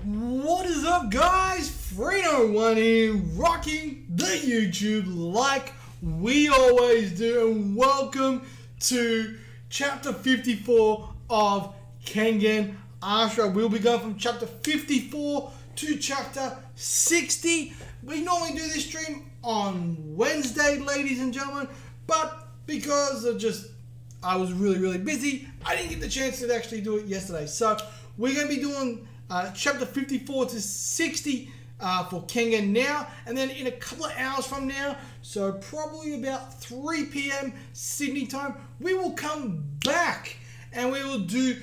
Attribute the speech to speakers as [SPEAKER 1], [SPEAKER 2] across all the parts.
[SPEAKER 1] What is up, guys? Freno1 here, rocking the YouTube like we always do, and welcome to chapter 54 of Kengan Ashura. We'll be going from chapter 54 to chapter 60. We normally do this stream on Wednesday, ladies and gentlemen, but because of I was really busy, I didn't get the chance to actually do it yesterday. So we're going to be doing chapter 54 to 60 for Kengan now, and then in a couple of hours from now, so probably about 3 p.m. Sydney time, we will come back and we will do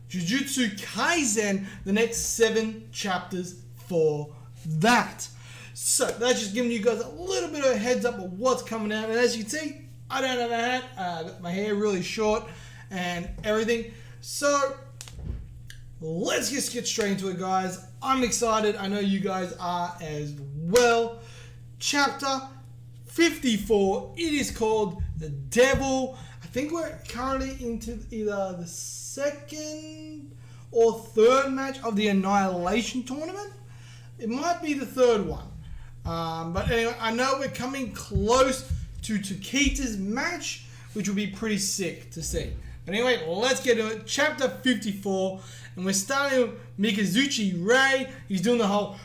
[SPEAKER 1] Jujutsu Kaisen, the next 7 chapters for that. So that's just giving you guys a little bit of a heads up of what's coming out. And as you can see, I don't have a hat. I got my hair really short and everything. So let's just get straight into it, guys. I'm excited. I know you guys are as well. Chapter 54. It is called The Devil. I think we're currently into either the second or third match of the Annihilation tournament. It might be the third one. But anyway, I know we're coming close to Takita's match, which will be pretty sick to see. But anyway, let's get to it. Chapter 54. And we're starting with Mikazuchi Ray. He's doing the whole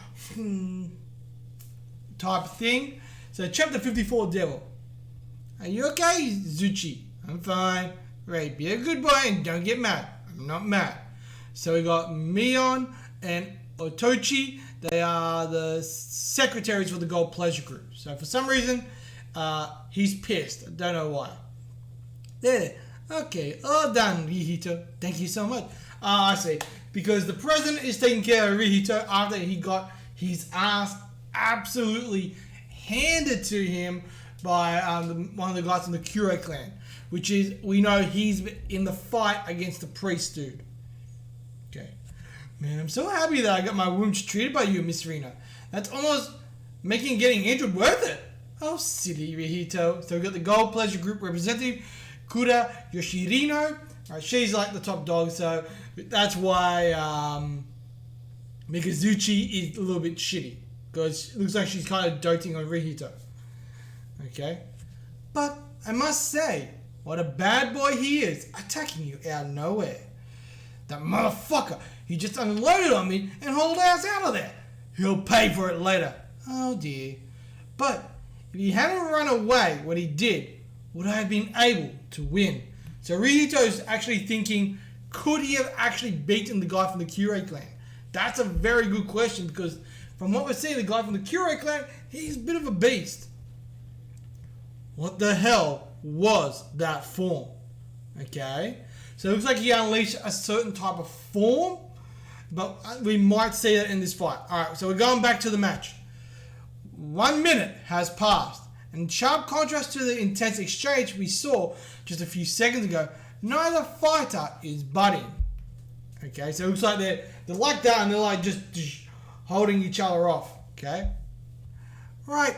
[SPEAKER 1] type of thing. So chapter 54, Devil. Are you okay, Zuchi? I'm fine. Ray, be a good boy and don't get mad. I'm not mad. So we got Mion and Otochi. They are the secretaries for the Gold Pleasure Group. So for some reason, he's pissed. I don't know why. There. Okay. All done, Rihito. Thank you so much. I see. Because the president is taking care of Rihito after he got his ass absolutely handed to him by one of the guys from the Kure clan. Which is, we know he's in the fight against the priest dude. Okay. Man, I'm so happy that I got my wounds treated by you, Miss Rina. That's almost making getting injured worth it. Oh, silly Rihito. So we got the Gold Pleasure Group representative, Kura Yoshirino. Right, she's like the top dog, so that's why Mikazuchi is a little bit shitty. Because it looks like she's kind of doting on Rihito. Okay? But I must say, what a bad boy he is, attacking you out of nowhere. That motherfucker, he just unloaded on me and hauled ass out of there. He'll pay for it later. Oh dear. But if he hadn't run away when he did, would I have been able to win? So Rihito's actually thinking, could he have actually beaten the guy from the Kure clan? That's a very good question, because from what we're seeing, the guy from the Kure clan, he's a bit of a beast. What the hell was that form? Okay, so it looks like he unleashed a certain type of form, but we might see that in this fight. Alright, so we're going back to the match. 1 minute has passed. In sharp contrast to the intense exchange we saw just a few seconds ago, neither fighter is buddying. Okay, so it looks like they're like that and they're like just holding each other off. Okay? Right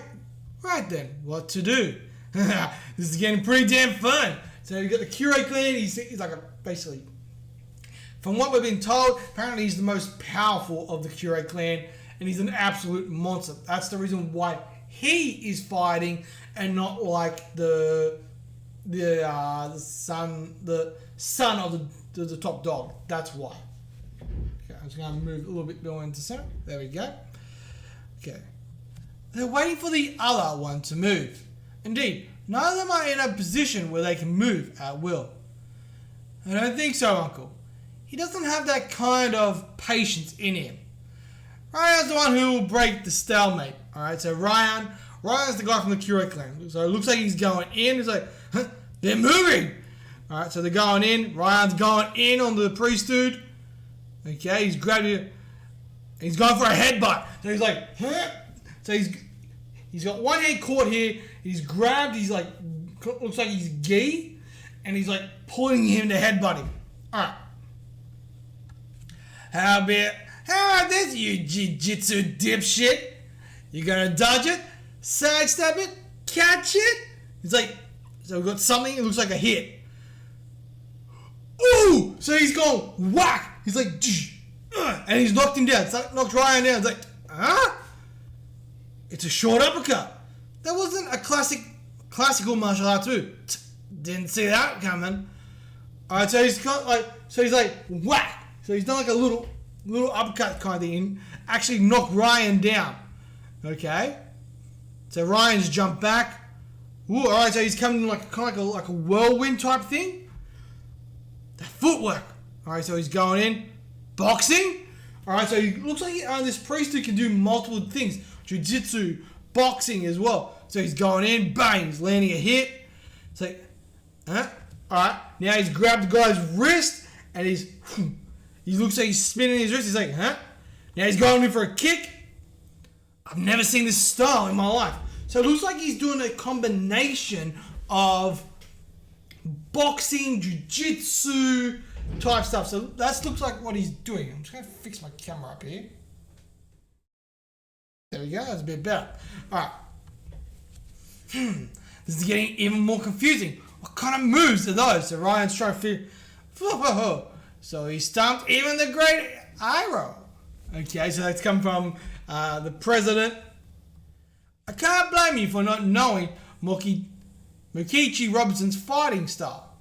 [SPEAKER 1] then, what to do? This is getting pretty damn fun. So you got the Kure clan, he's like basically, from what we've been told, apparently he's the most powerful of the Kure clan and he's an absolute monster. That's the reason why he is fighting and not like the son of the top dog. That's why. Okay, I'm just gonna move a little bit more into center. There we go. Okay. They're waiting for the other one to move. Indeed, none of them are in a position where they can move at will. I don't think so, Uncle. He doesn't have that kind of patience in him. Ryan's the one who will break the stalemate. Alright, so Ryan's the guy from the Kure clan. So it looks like he's going in. It's like, huh, they're moving. Alright, so they're going in. Ryan's going in on the priest dude. Okay, he's grabbing it. He's going for a headbutt. So he's like, huh? So he's got one hand caught here. He's grabbed. He's like, looks like he's gi. And he's like pulling him to headbutt him. Alright. How about this, you jiu-jitsu dipshit? You gonna dodge it, sidestep it, catch it? It's like, so we got something, it looks like a hit. Ooh! So he's going whack! He's like, and he's knocked him down. It's like, knocked Ryan down. It's like, huh? It's a short uppercut. That wasn't a classical martial arts move. Didn't see that coming. Alright, so he's got like whack. So he's done like a little uppercut kind of thing and actually knocked Ryan down. Okay? So Ryan's jumped back. Ooh, alright, so he's coming in like kind of like a whirlwind type thing. The footwork. Alright, so he's going in. Boxing. Alright, so he looks like this priest who can do multiple things. Jiu-jitsu, boxing as well. So he's going in, bang, he's landing a hit. It's like, huh? Alright, now he's grabbed the guy's wrist and he looks like he's spinning his wrist. He's like, huh? Now he's going in for a kick. I've never seen this style in my life. So it looks like he's doing a combination of boxing, jiu-jitsu type stuff. So that looks like what he's doing. I'm just going to fix my camera up here. There we go. That's a bit better. Alright. This is getting even more confusing. What kind of moves are those? So Ryan's trying to figure... So he stumped even the great Iroh. Okay, so that's come from the president. I can't blame you for not knowing Mokichi Robinson's fighting style.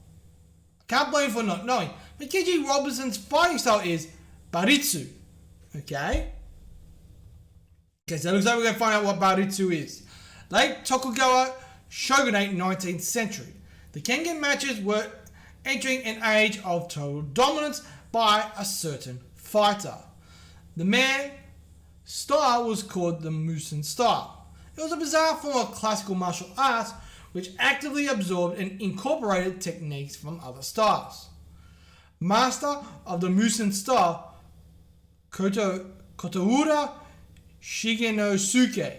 [SPEAKER 1] I can't blame you for not knowing. Mokichi Robinson's fighting style is Baritsu. Okay? Okay, so it looks like we're going to find out what Baritsu is. Late Tokugawa Shogunate 19th century. The Kengan matches were entering an age of total dominance by a certain fighter. The man's style was called the Musen style. It was a bizarre form of classical martial arts which actively absorbed and incorporated techniques from other styles. Master of the Musen style, Kotoura Shigenosuke.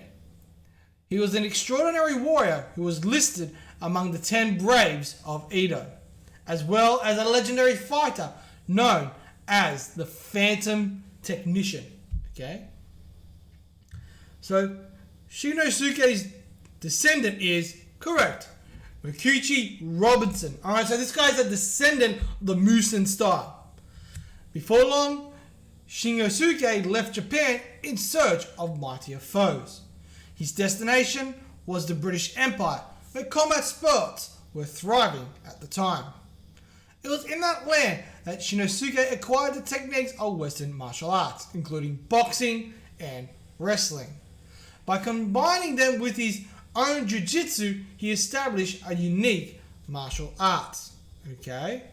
[SPEAKER 1] He was an extraordinary warrior who was listed among the 10 Braves of Edo, as well as a legendary fighter known as the Phantom Technician. Okay? So, Shigenosuke's descendant is correct. Mokichi Robinson. Alright, so this guy's a descendant of the Musen style. Before long, Shigenosuke left Japan in search of mightier foes. His destination was the British Empire, where combat sports were thriving at the time. It was in that land that Shigenosuke acquired the techniques of Western martial arts, including boxing and wrestling. By combining them with his own jiu-jitsu, he established a unique martial arts. Okay?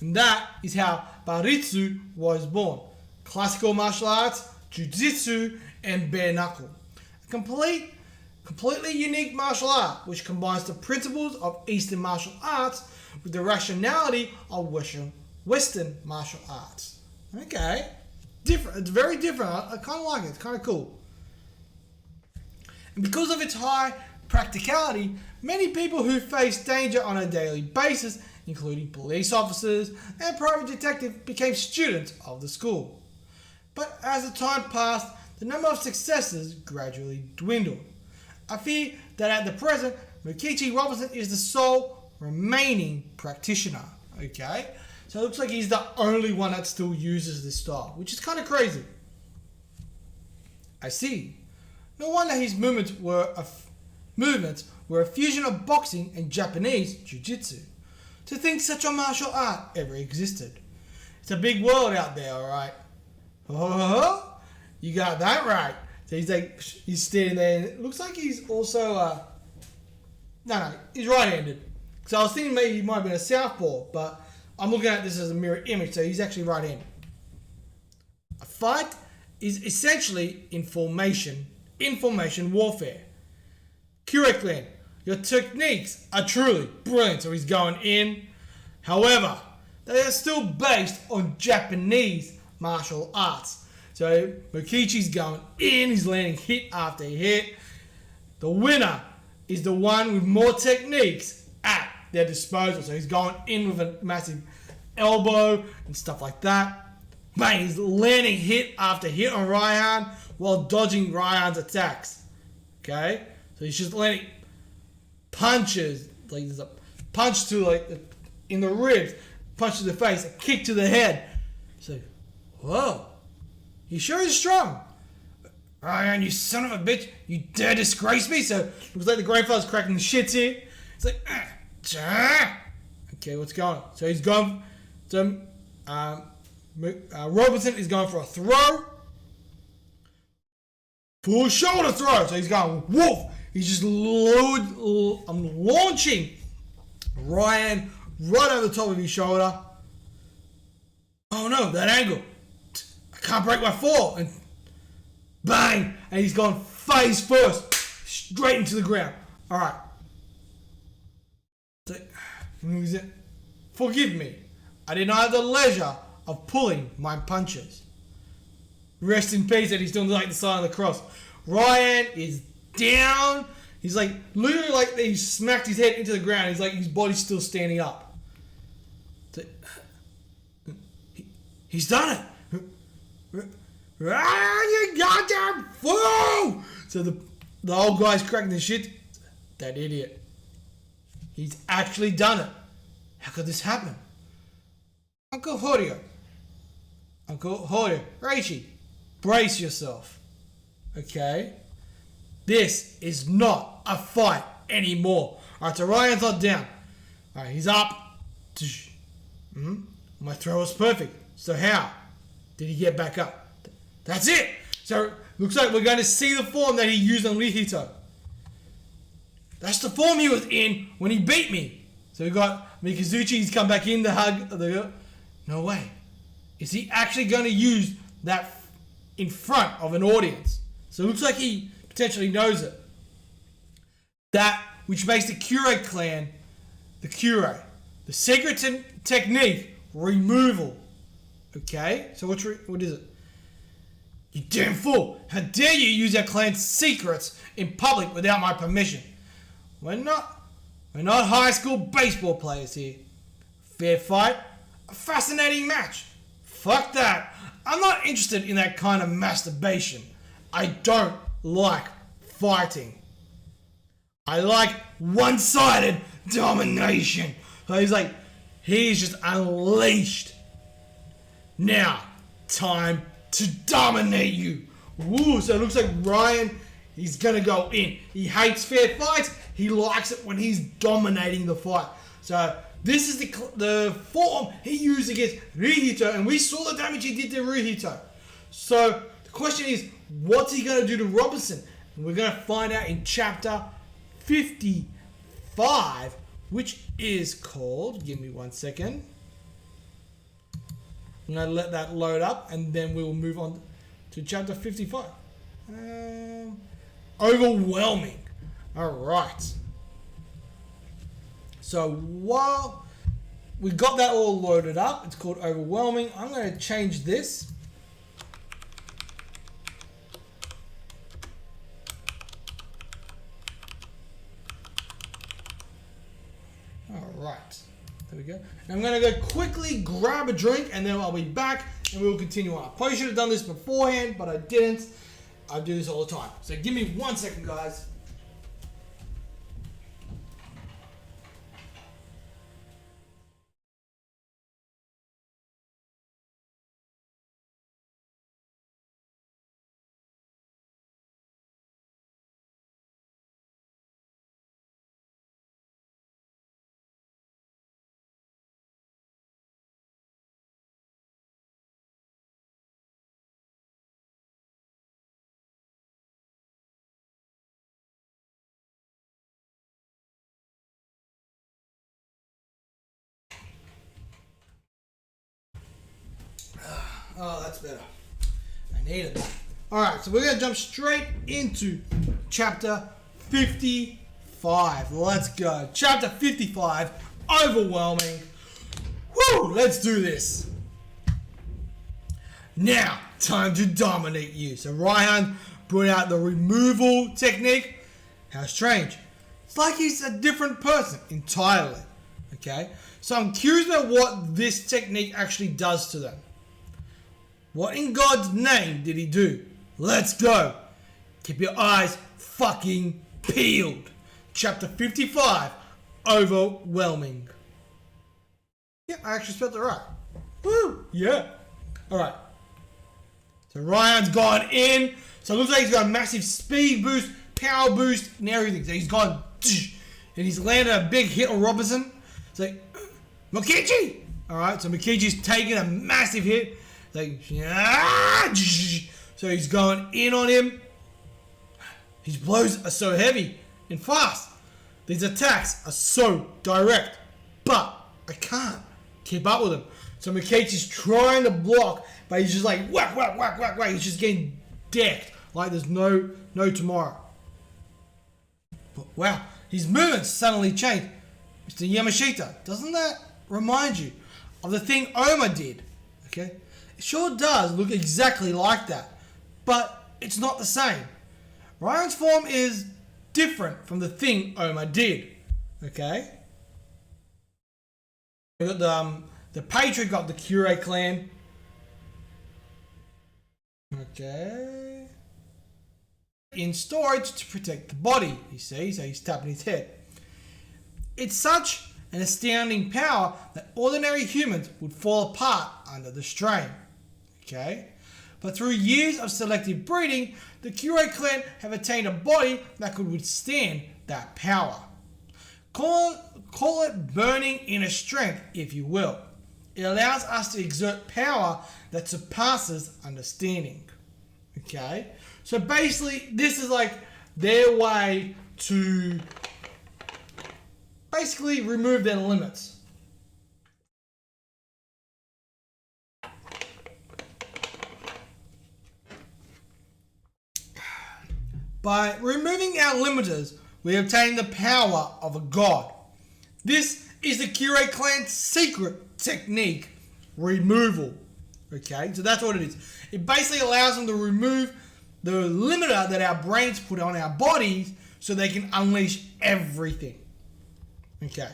[SPEAKER 1] And that is how Baritsu was born. Classical martial arts, jiu-jitsu, and bare knuckle. A completely unique martial art which combines the principles of Eastern martial arts with the rationality of Western martial arts. Okay. Different. It's very different. I kind of like it. It's kind of cool. And because of its high practicality, many people who face danger on a daily basis, including police officers and private detectives, became students of the school. But as the time passed, the number of successes gradually dwindled. I fear that at the present, Mokichi Robinson is the sole remaining practitioner. Okay? So it looks like he's the only one that still uses this style, which is kind of crazy. I see. No wonder his movements were a fusion of boxing and Japanese jiu-jitsu. To think such a martial art ever existed. It's a big world out there, alright? Oh, you got that right. So he's standing there, and it looks like he's also, no, he's right-handed. So I was thinking maybe he might have been a southpaw, but I'm looking at this as a mirror image, so he's actually right-handed. A fight is essentially information warfare. Correct, Glenn. Your techniques are truly brilliant. So he's going in. However, they are still based on Japanese martial arts. So Mokichi's going in. He's landing hit after hit. The winner is the one with more techniques at their disposal. So he's going in with a massive elbow and stuff like that. Bang, he's landing hit after hit on Ryan while dodging Ryan's attacks. Okay? So he's just landing punches. Like there's a punch to in the ribs, punch to the face, a kick to the head. So, Whoa. He sure is strong. Ryan, you son of a bitch. You dare disgrace me? So, looks like the grandfather's cracking the shits here. It's like, okay, what's going on? So he's gone. So, Robertson is going for a throw. Full shoulder throw. So he's going, woof. He's just launching Ryan right over the top of his shoulder. Oh no, that angle. I can't break my fall. And bang. And he's gone face first. Straight into the ground. Alright. Forgive me. I did not have the leisure of pulling my punches. Rest in peace, and he's doing like the sign of the cross. Ryan is down. He's like, literally like he smacked his head into the ground. He's like, his body's still standing up. He's done it. You goddamn fool! So the old guy's cracking the shit. That idiot. He's actually done it. How could this happen? Uncle Horio, Reishi, brace yourself. Okay? This is not a fight anymore. Alright, so Ryan's not down. Alright, he's up. My throw was perfect. So how did he get back up? That's it. So looks like we're going to see the form that he used on Rihito. That's the form he was in when he beat me. So we got Mikazuchi. He's come back in to hug. No way. Is he actually going to use that in front of an audience? So it looks like he potentially knows it. That which makes the Kure clan the Kure. The secret technique, removal. Okay, so what is it? You damn fool! How dare you use our clan's secrets in public without my permission? We're not high school baseball players here. Fair fight, a fascinating match. Fuck that. I'm not interested in that kind of masturbation. I don't like fighting. I like one-sided domination. So he's just unleashed. Now, time to dominate you. Woo, so it looks like Ryan, he's gonna go in. He hates fair fights. He likes it when he's dominating the fight. So this is the form he used against Rihito, and we saw the damage he did to Rihito. So the question is, what's he gonna do to Robinson? And we're gonna find out in chapter 55, which is called, give me 1 second. I'm going to let that load up, and then we will move on to chapter 55. Overwhelming. Alright. So while we got that all loaded up, it's called Overwhelming. I'm going to change this. Alright. There we go. And I'm going to go quickly grab a drink, and then I'll be back and we'll continue on. I probably should have done this beforehand, but I didn't. I do this all the time. So give me 1 second, guys. Oh, that's better. I needed that. Alright, so we're going to jump straight into chapter 55. Let's go. Chapter 55, Overwhelming. Woo! Let's do this. Now, time to dominate you. So Ryan brought out the removal technique. How strange. It's like he's a different person entirely. Okay? So I'm curious about what this technique actually does to them. What in God's name did he do? Let's go. Keep your eyes fucking peeled. Chapter 55, Overwhelming. Yeah, I actually spelled it right. Woo! Yeah. Alright. So Ryan's gone in. So it looks like he's got a massive speed boost, power boost, and everything. So he's gone, and he's landed a big hit on Robinson. It's like, Mokichi! Alright, so Mokichi's taking a massive hit. Like, so he's going in on him. His blows are so heavy and fast. These attacks are so direct. But I can't keep up with him. So Mokichi's trying to block, but he's just like whack, whack, whack, whack, whack. He's just getting decked like there's no tomorrow. But wow, his movements suddenly changed. Mr. Yamashita, doesn't that remind you of the thing Oma did? Okay, it sure does look exactly like that, but it's not the same. Ryan's form is different from the thing Oma did. Okay, we got the Patriot got the Kure clan. Okay. In storage to protect the body, you see, so he's tapping his head. It's such an astounding power that ordinary humans would fall apart under the strain. Okay? But through years of selective breeding, the Kure clan have attained a body that could withstand that power. Call it burning inner strength, if you will. It allows us to exert power that surpasses understanding. Okay? So basically, this is like their way to basically remove their limits. By removing our limiters, we obtain the power of a god. This is the Kure clan's secret technique, removal. Okay, so that's what it is. It basically allows them to remove the limiter that our brains put on our bodies so they can unleash everything. Okay.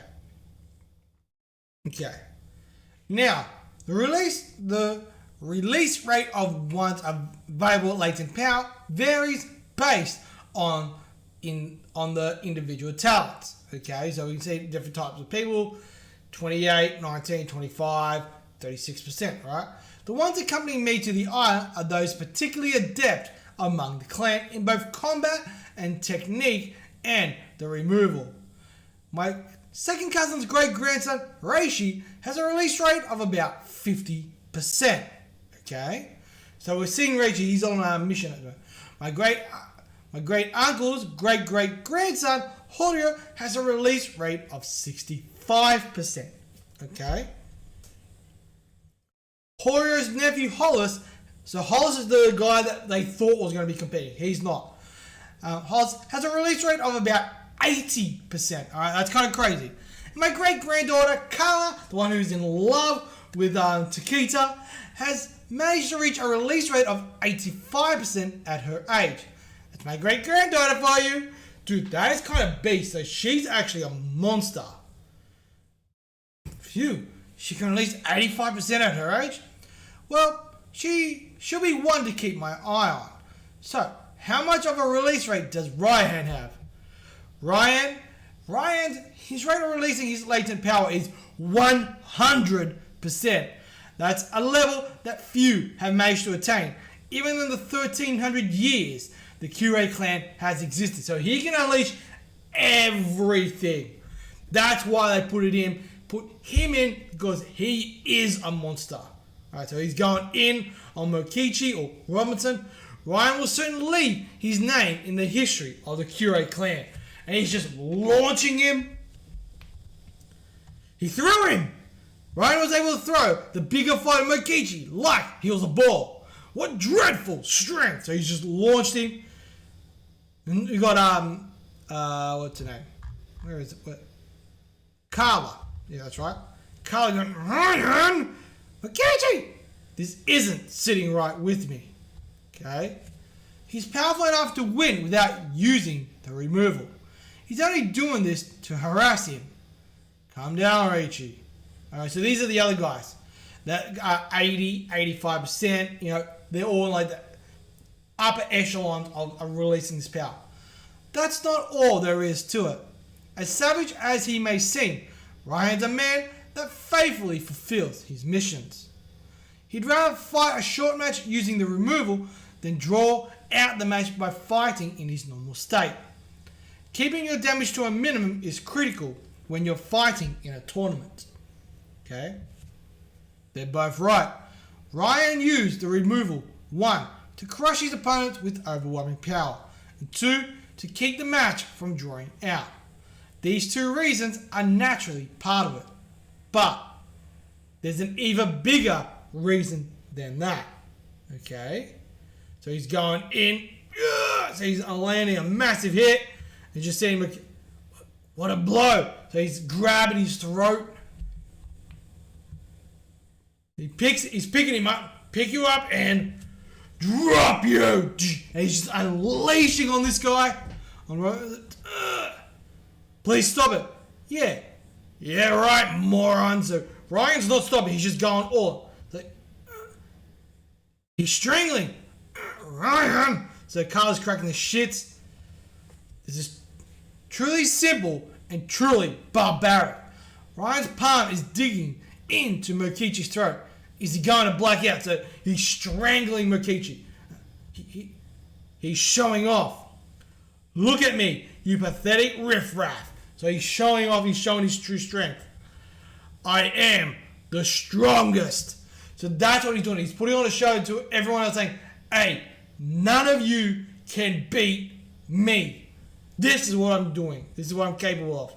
[SPEAKER 1] Now, the release rate of one's available latent power varies based on the individual talents. Okay, so we can see different types of people: 28, 19, 25, 36%, right? The ones accompanying me to the island are those particularly adept among the clan in both combat and technique and the removal. My second cousin's great-grandson, Reishi, has a release rate of about 50%. Okay? So we're seeing Reishi, he's on a mission at the moment. My great-uncle's great-great-grandson, Horio, has a release rate of 65%. Okay? Horio's nephew, Hollis, so Hollis is the guy that they thought was going to be competing. He's not. Hollis has a release rate of about 80%. Alright, that's kind of crazy. My great-granddaughter, Carla, the one who's in love with Takita, has managed to reach a release rate of 85% at her age. That's my great-granddaughter for you. Dude, that is kind of beast. So she's actually a monster. Phew, she can release 85% at her age? Well, she'll be one to keep my eye on. So, how much of a release rate does Ryan have? His rate of releasing his latent power is 100%. That's a level that few have managed to attain. Even in the 1300 years the Kure clan has existed. So he can unleash everything. That's why they put him in, because he is a monster. Alright, so he's going in on Mokichi or Robinson. Ryan will certainly leave his name in the history of the Kure clan. And he's just launching him. He threw him. Ryan was able to throw the bigger fighter Mokichi like he was a ball. What dreadful strength. So he's just launched him. And we got, what's her name? Where is it? Carla. Yeah, that's right. Carla going, Ryan! Mokichi! This isn't sitting right with me. Okay? He's powerful enough to win without using the removal. He's only doing this to harass him. Calm down, Reichi. Alright, so these are the other guys. That are 80, 85%. You know, they're all like the upper echelon of releasing this power. That's not all there is to it. As savage as he may seem, Ryan's a man that faithfully fulfills his missions. He'd rather fight a short match using the removal than draw out the match by fighting in his normal state. Keeping your damage to a minimum is critical when you're fighting in a tournament. Okay? They're both right. Ryan used the removal, 1, to crush his opponents with overwhelming power, and 2, to keep the match from drawing out. These 2 reasons are naturally part of it. But there's an even bigger reason than that. Okay? So he's going in. So he's landing a massive hit. And just seeing him, what a blow. So he's grabbing his throat. He's picking him up, pick you up and drop you. And he's just unleashing on this guy. Please stop it. Yeah. Yeah, right, moron. So Ryan's not stopping. He's just going all. He's strangling. Ryan. So Carla's cracking the shits. This is truly simple and truly barbaric. Ryan's palm is digging into Mokichi's throat. Is he going to black out? So he's strangling Mokichi. He's showing off. Look at me, you pathetic riffraff. So he's showing off, he's showing his true strength. I am the strongest. So that's what he's doing. He's putting on a show to everyone else saying, hey, none of you can beat me. This is what I'm doing. This is what I'm capable of.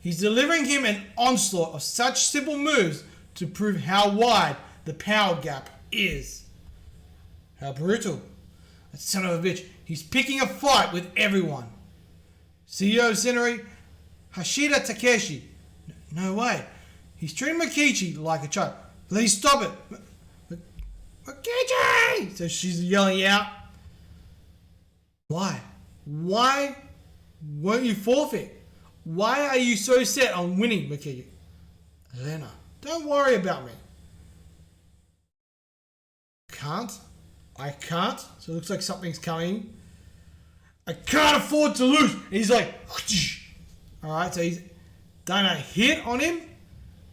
[SPEAKER 1] He's delivering him an onslaught of such simple moves to prove how wide the power gap is. How brutal. That son of a bitch. He's picking a fight with everyone. CEO Senori Hashida Takeshi. No way. He's treating Mokichi like a child. Please stop it. Mokichi! So she's yelling out. Why? Why won't you forfeit? Why are you so set on winning, Mokichi? Elena, don't worry about me. I can't. So it looks like something's coming. I can't afford to lose. And he's like, alright, so he's done a hit on him.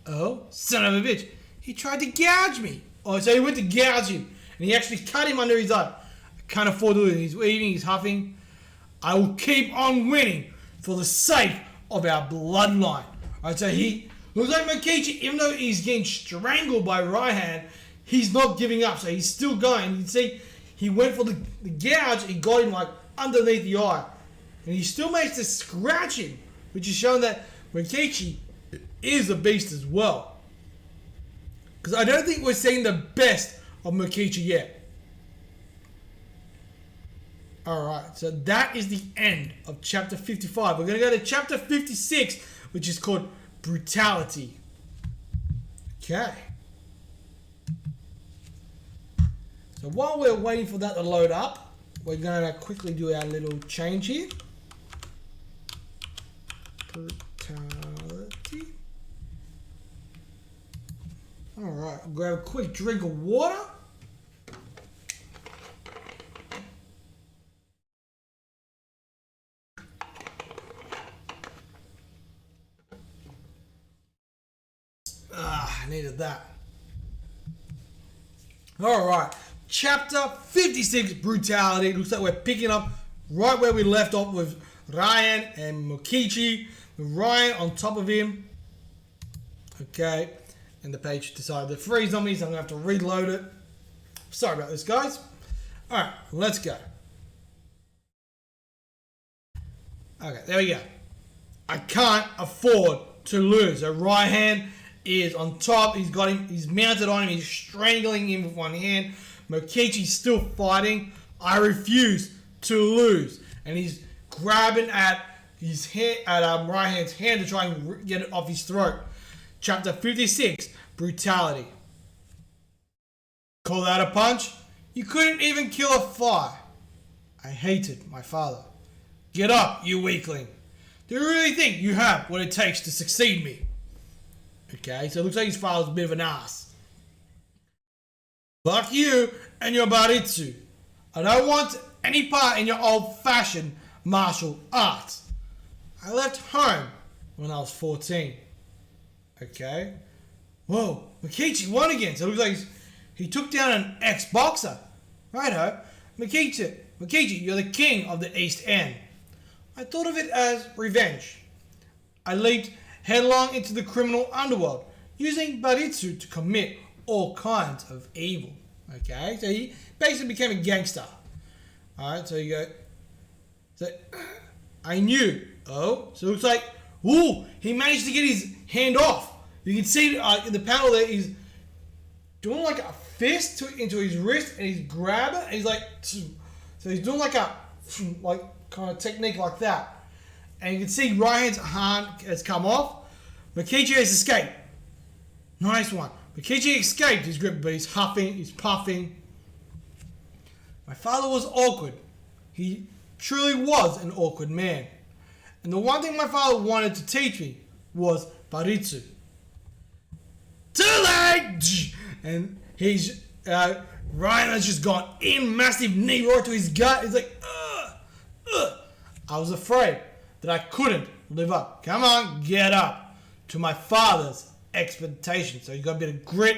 [SPEAKER 1] Oh, son of a bitch. He tried to gouge me. Oh, so he went to gouge him. And he actually cut him under his eye. I can't afford to lose. He's eating, he's huffing. I will keep on winning for the sake of our bloodline. Alright, so he looks like Mokichi, even though he's getting strangled by Raihan, he's not giving up. So he's still going. You can see he went for the gouge. He got him like underneath the eye. And he still managed to scratch him, which is showing that Mokichi is a beast as well. Because I don't think we're seeing the best of Mokichi yet. Alright, so that is the end of chapter 55. We're going to go to chapter 56, which is called Brutality. Okay. So while we're waiting for that to load up, we're going to quickly do our little change here. Brutality. Alright, I'll grab a quick drink of water. I needed that. Alright, chapter 56, Brutality. Looks like we're picking up right where we left off with Ryan and Mokichi. With Ryan on top of him. Okay, and the page decided to freeze on me, so I'm going to have to reload it. Sorry about this, guys. Alright, let's go. Okay, there we go. I can't afford to lose. So Ryan is on top. He's got him. He's mounted on him. He's strangling him with one hand. Mokichi's still fighting. I refuse to lose. And he's grabbing at his hand, at Raihan's hand to try and get it off his throat. Chapter 56, Brutality. Call that a punch? You couldn't even kill a fly. I hated my father. Get up, you weakling. Do you really think you have what it takes to succeed me? Okay, so it looks like his father's a bit of an ass. Fuck you and your baritsu. I don't want any part in your old-fashioned martial arts. I left home when I was 14. Okay? Whoa, Mikichi won again. So it looks like he took down an ex-boxer. Righto. Mikichi, you're the king of the East End. I thought of it as revenge. I leaped headlong into the criminal underworld, using Baritsu to commit all kinds of evil. Okay, so he basically became a gangster. Alright, so you go. So, I knew. Oh, so it looks like, ooh, he managed to get his hand off. You can see in the panel there, he's doing like a fist into his wrist, and he's grabbing it, and he's like, so he's doing like a, like, kind of technique like that. And you can see Ryan's hand has come off. Mikichi has escaped. Nice one. Mikichi escaped his grip, but he's huffing, he's puffing. My father was awkward. He truly was an awkward man. And the one thing my father wanted to teach me was Baritsu. Too late! And he's, Ryan has just gone in, massive knee right to his gut. He's like, ugh. I was afraid that I couldn't live up. Come on, get up to my father's expectations. So he's got a bit of grit.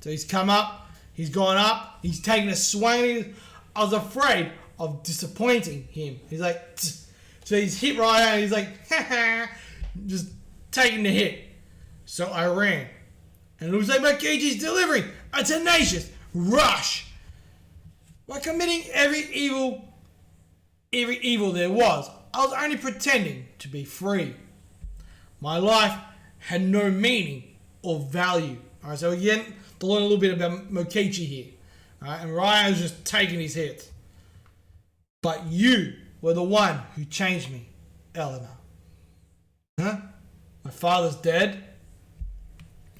[SPEAKER 1] So he's come up, he's gone up, he's taken a swing. I was afraid of disappointing him. He's like, tsk. So he's hit Ryan, and he's like, just taking the hit. So I ran. And it looks like Mikichi's delivering a tenacious rush. By committing every evil there was, I was only pretending to be free. My life had no meaning or value. Alright, so again, to learn a little bit about Mikichi here. Alright, and Ryan was just taking his hits. But you were the one who changed me, Eleanor. Huh? My father's dead.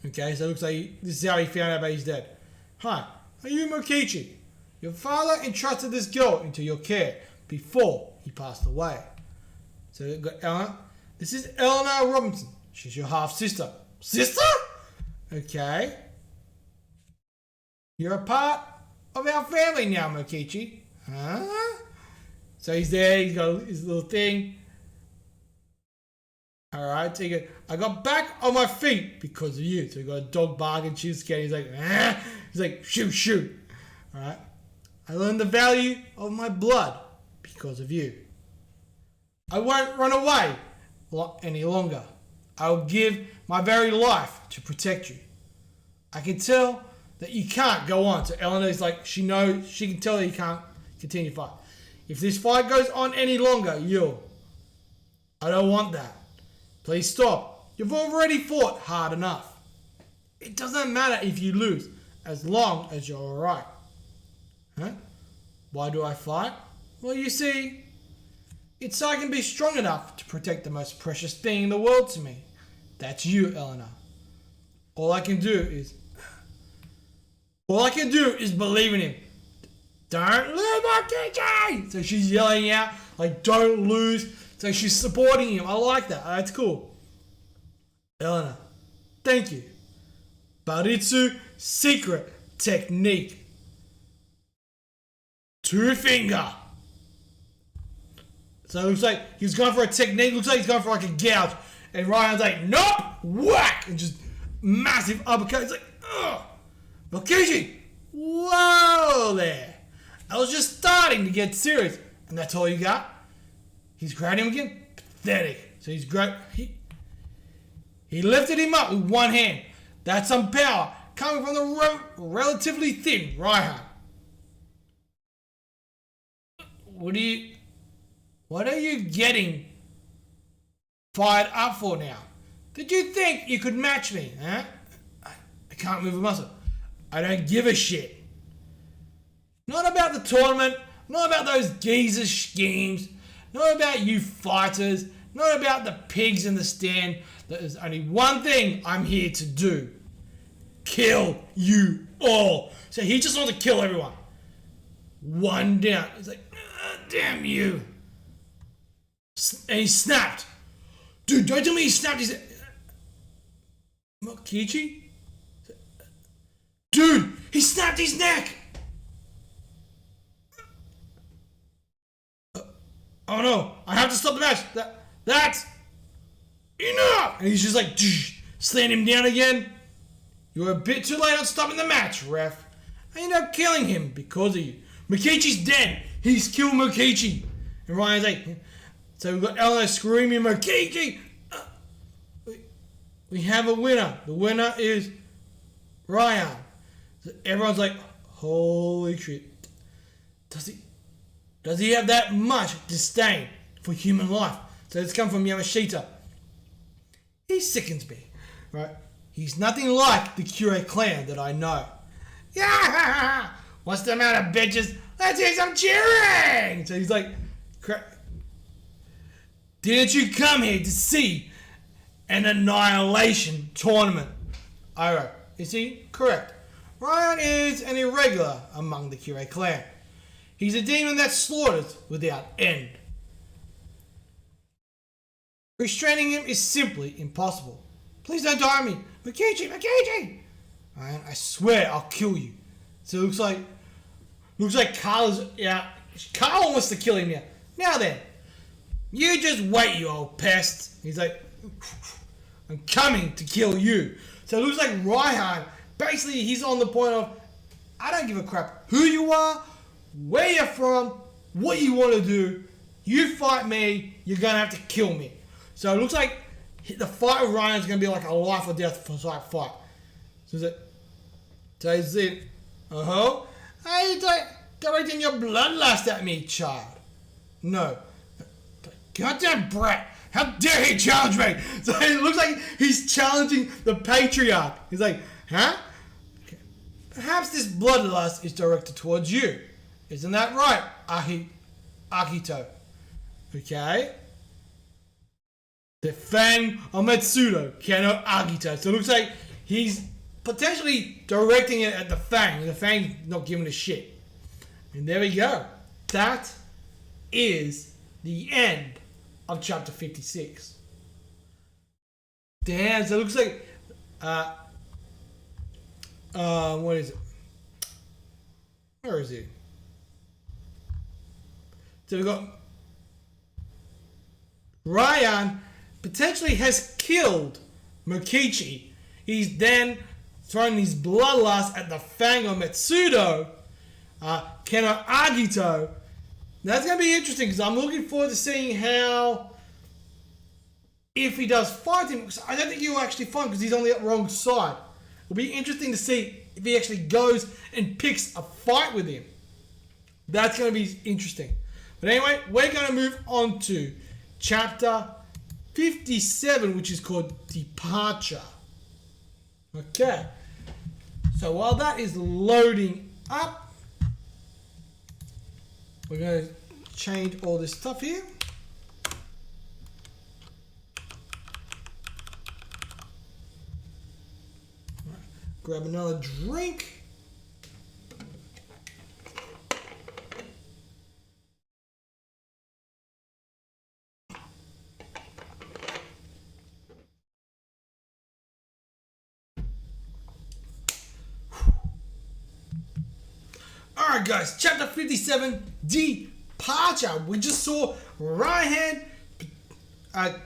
[SPEAKER 1] Okay, so it looks like this is how he found out about his dead. Hi, are you Mikichi? Your father entrusted this girl into your care before he passed away. So we've got Eleanor. This is Eleanor Robinson. She's your half-sister. Sister? Okay. You're a part of our family now, Mikichi. Huh? So he's there, he's got his little thing. Alright, so you go, I got back on my feet because of you. So you got a dog barking, she's scared. He's like, ah. He's like, shoot. Alright. I learned the value of my blood because of you. I won't run away any longer. I will give my very life to protect you. I can tell that you can't go on. So Eleanor's like, she knows, she can tell that you can't continue to fight. If this fight goes on any longer, I don't want that. Please stop. You've already fought hard enough. It doesn't matter if you lose, as long as you're alright. Huh? Why do I fight? Well, you see, it's so I can be strong enough to protect the most precious thing in the world to me. That's you, Eleanor. All I can do is believe in him. Don't lose, Mikichi! So she's yelling out, like, don't lose. So she's supporting him. I like that. That's cool. Eleanor, thank you. Baritsu secret technique. Two finger. So it looks like he's going for a technique. Looks like he's going for like a gouge. And Ryan's like, nope! Whack! And just massive uppercut. He's like, ugh! Mikichi! Whoa there! I was just starting to get serious. And that's all you got? He's grabbed him again? Pathetic. So he's grabbed... He lifted him up with one hand. That's some power coming from the relatively thin Ryan. What are you getting fired up for now? Did you think you could match me, huh? I can't move a muscle. I don't give a shit. Not about the tournament, not about those geezer schemes, not about you fighters, not about the pigs in the stand. There's only one thing I'm here to do. Kill you all. So he just wants to kill everyone. One down. He's like, damn you. And he snapped. Dude, don't tell me he snapped his... Mikichi? Dude, he snapped his neck. Oh no, I have to stop the match. That's enough. And he's just like, slam him down again. You were a bit too late on stopping the match, ref. I ended up killing him because of you. Mokichi's dead. He's killed Mokichi. And Ryan's like, so we've got Eleanor screaming, Mokichi! We have a winner. The winner is Ryan. So everyone's like, holy shit. Does he have that much disdain for human life? So it's come from Yamashita. He sickens me, right? He's nothing like the Kure clan that I know. Yeah! What's the amount of bitches? Let's hear some cheering! So he's like, didn't you come here to see an Annihilation tournament? Alright, is he correct? Ryan is an irregular among the Kure clan. He's a demon that slaughters without end. Restraining him is simply impossible. Please don't die on me. Mokichi! Ryan, I swear I'll kill you. So it looks like Carl wants to kill him now. Now then, you just wait, you old pest. He's like, I'm coming to kill you. So it looks like Ryan, basically he's on the point of, I don't give a crap who you are, where you're from, what you want to do. You fight me, you're going to have to kill me. So it looks like the fight with Ryan is going to be like a life or death fight. So is it, Hey, directing your bloodlust at me, child. No. Goddamn brat. How dare he challenge me? So it looks like he's challenging the patriarch. He's like, huh? Okay. Perhaps this bloodlust is directed towards you. Isn't that right, Akito? Okay. The Fang Ometsudo, Kano Akito. So it looks like he's potentially directing it at the Fang. The Fang's not giving a shit. And there we go. That is the end of chapter 56. Damn, so it looks like what is it? Where is it? So we've got Ryan potentially has killed Mokichi. He's then thrown his bloodlust at the Fang of Metsudo, Keno Agito. That's going to be interesting because I'm looking forward to seeing how, if he does fight him, I don't think he'll actually fight because he's on the wrong side. It'll be interesting to see if he actually goes and picks a fight with him. That's going to be interesting. But anyway, we're going to move on to chapter 57, which is called Departure. Okay. So while that is loading up, we're going to change all this stuff here. Right. Grab another drink. Alright guys, chapter 57, Departure. We just saw Ryan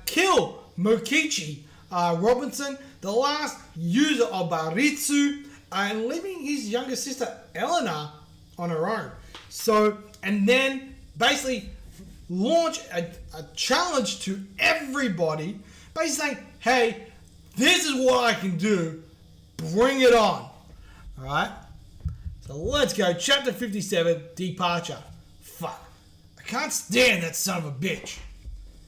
[SPEAKER 1] kill Mokichi Robinson, the last user of Baritsu, and leaving his younger sister Eleanor on her own. So, and then basically launch a challenge to everybody, basically saying, hey, this is what I can do, bring it on. Alright? So let's go, chapter 57, Departure. Fuck. I can't stand that son of a bitch.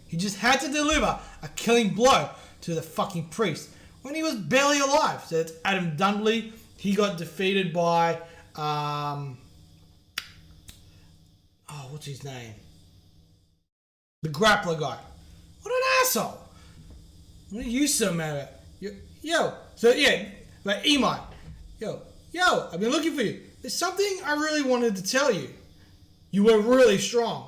[SPEAKER 1] He just had to deliver a killing blow to the fucking priest when he was barely alive. So that's Adam Dundley. He got defeated by, what's his name? The grappler guy. What an asshole. What are you so mad at? Yo, so yeah, but Imai. Yo, I've been looking for you. There's something I really wanted to tell you. You were really strong.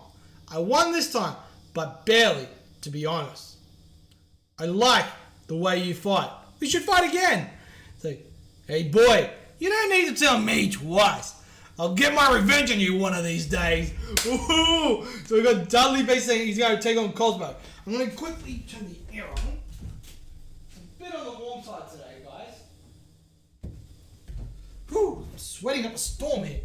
[SPEAKER 1] I won this time, but barely, to be honest. I like the way you fight. We should fight again. It's like, hey boy, you don't need to tell me twice. I'll get my revenge on you one of these days. Woohoo! So we got Dudley basically saying he's going to take on Cosmo. I'm going to quickly turn the air on. It's a bit on the warm side today, guys. Whew, I'm sweating up a storm here.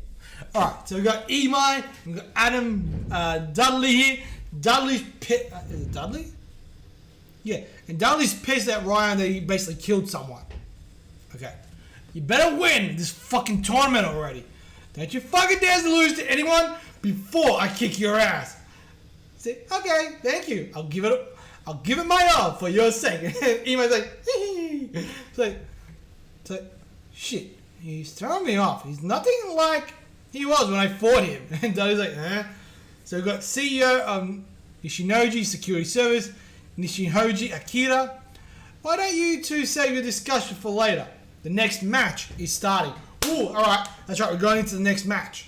[SPEAKER 1] Alright, so we've got Imai, we've got Adam Dudley here. Dudley's pissed. Is it Dudley? Yeah, and Dudley's pissed at Ryan that he basically killed someone. Okay. You better win this fucking tournament already. Don't you fucking dare to lose to anyone before I kick your ass. Say, okay, thank you. I'll give it my all for your sake. And Imai's like, it's like, shit. He's throwing me off. He's nothing like he was when I fought him. And Dudley's like, eh. So we've got CEO of Nishinoji Security Service, Nishinoji Akira. Why don't you two save your discussion for later? The next match is starting. Ooh, alright. That's right, we're going into the next match.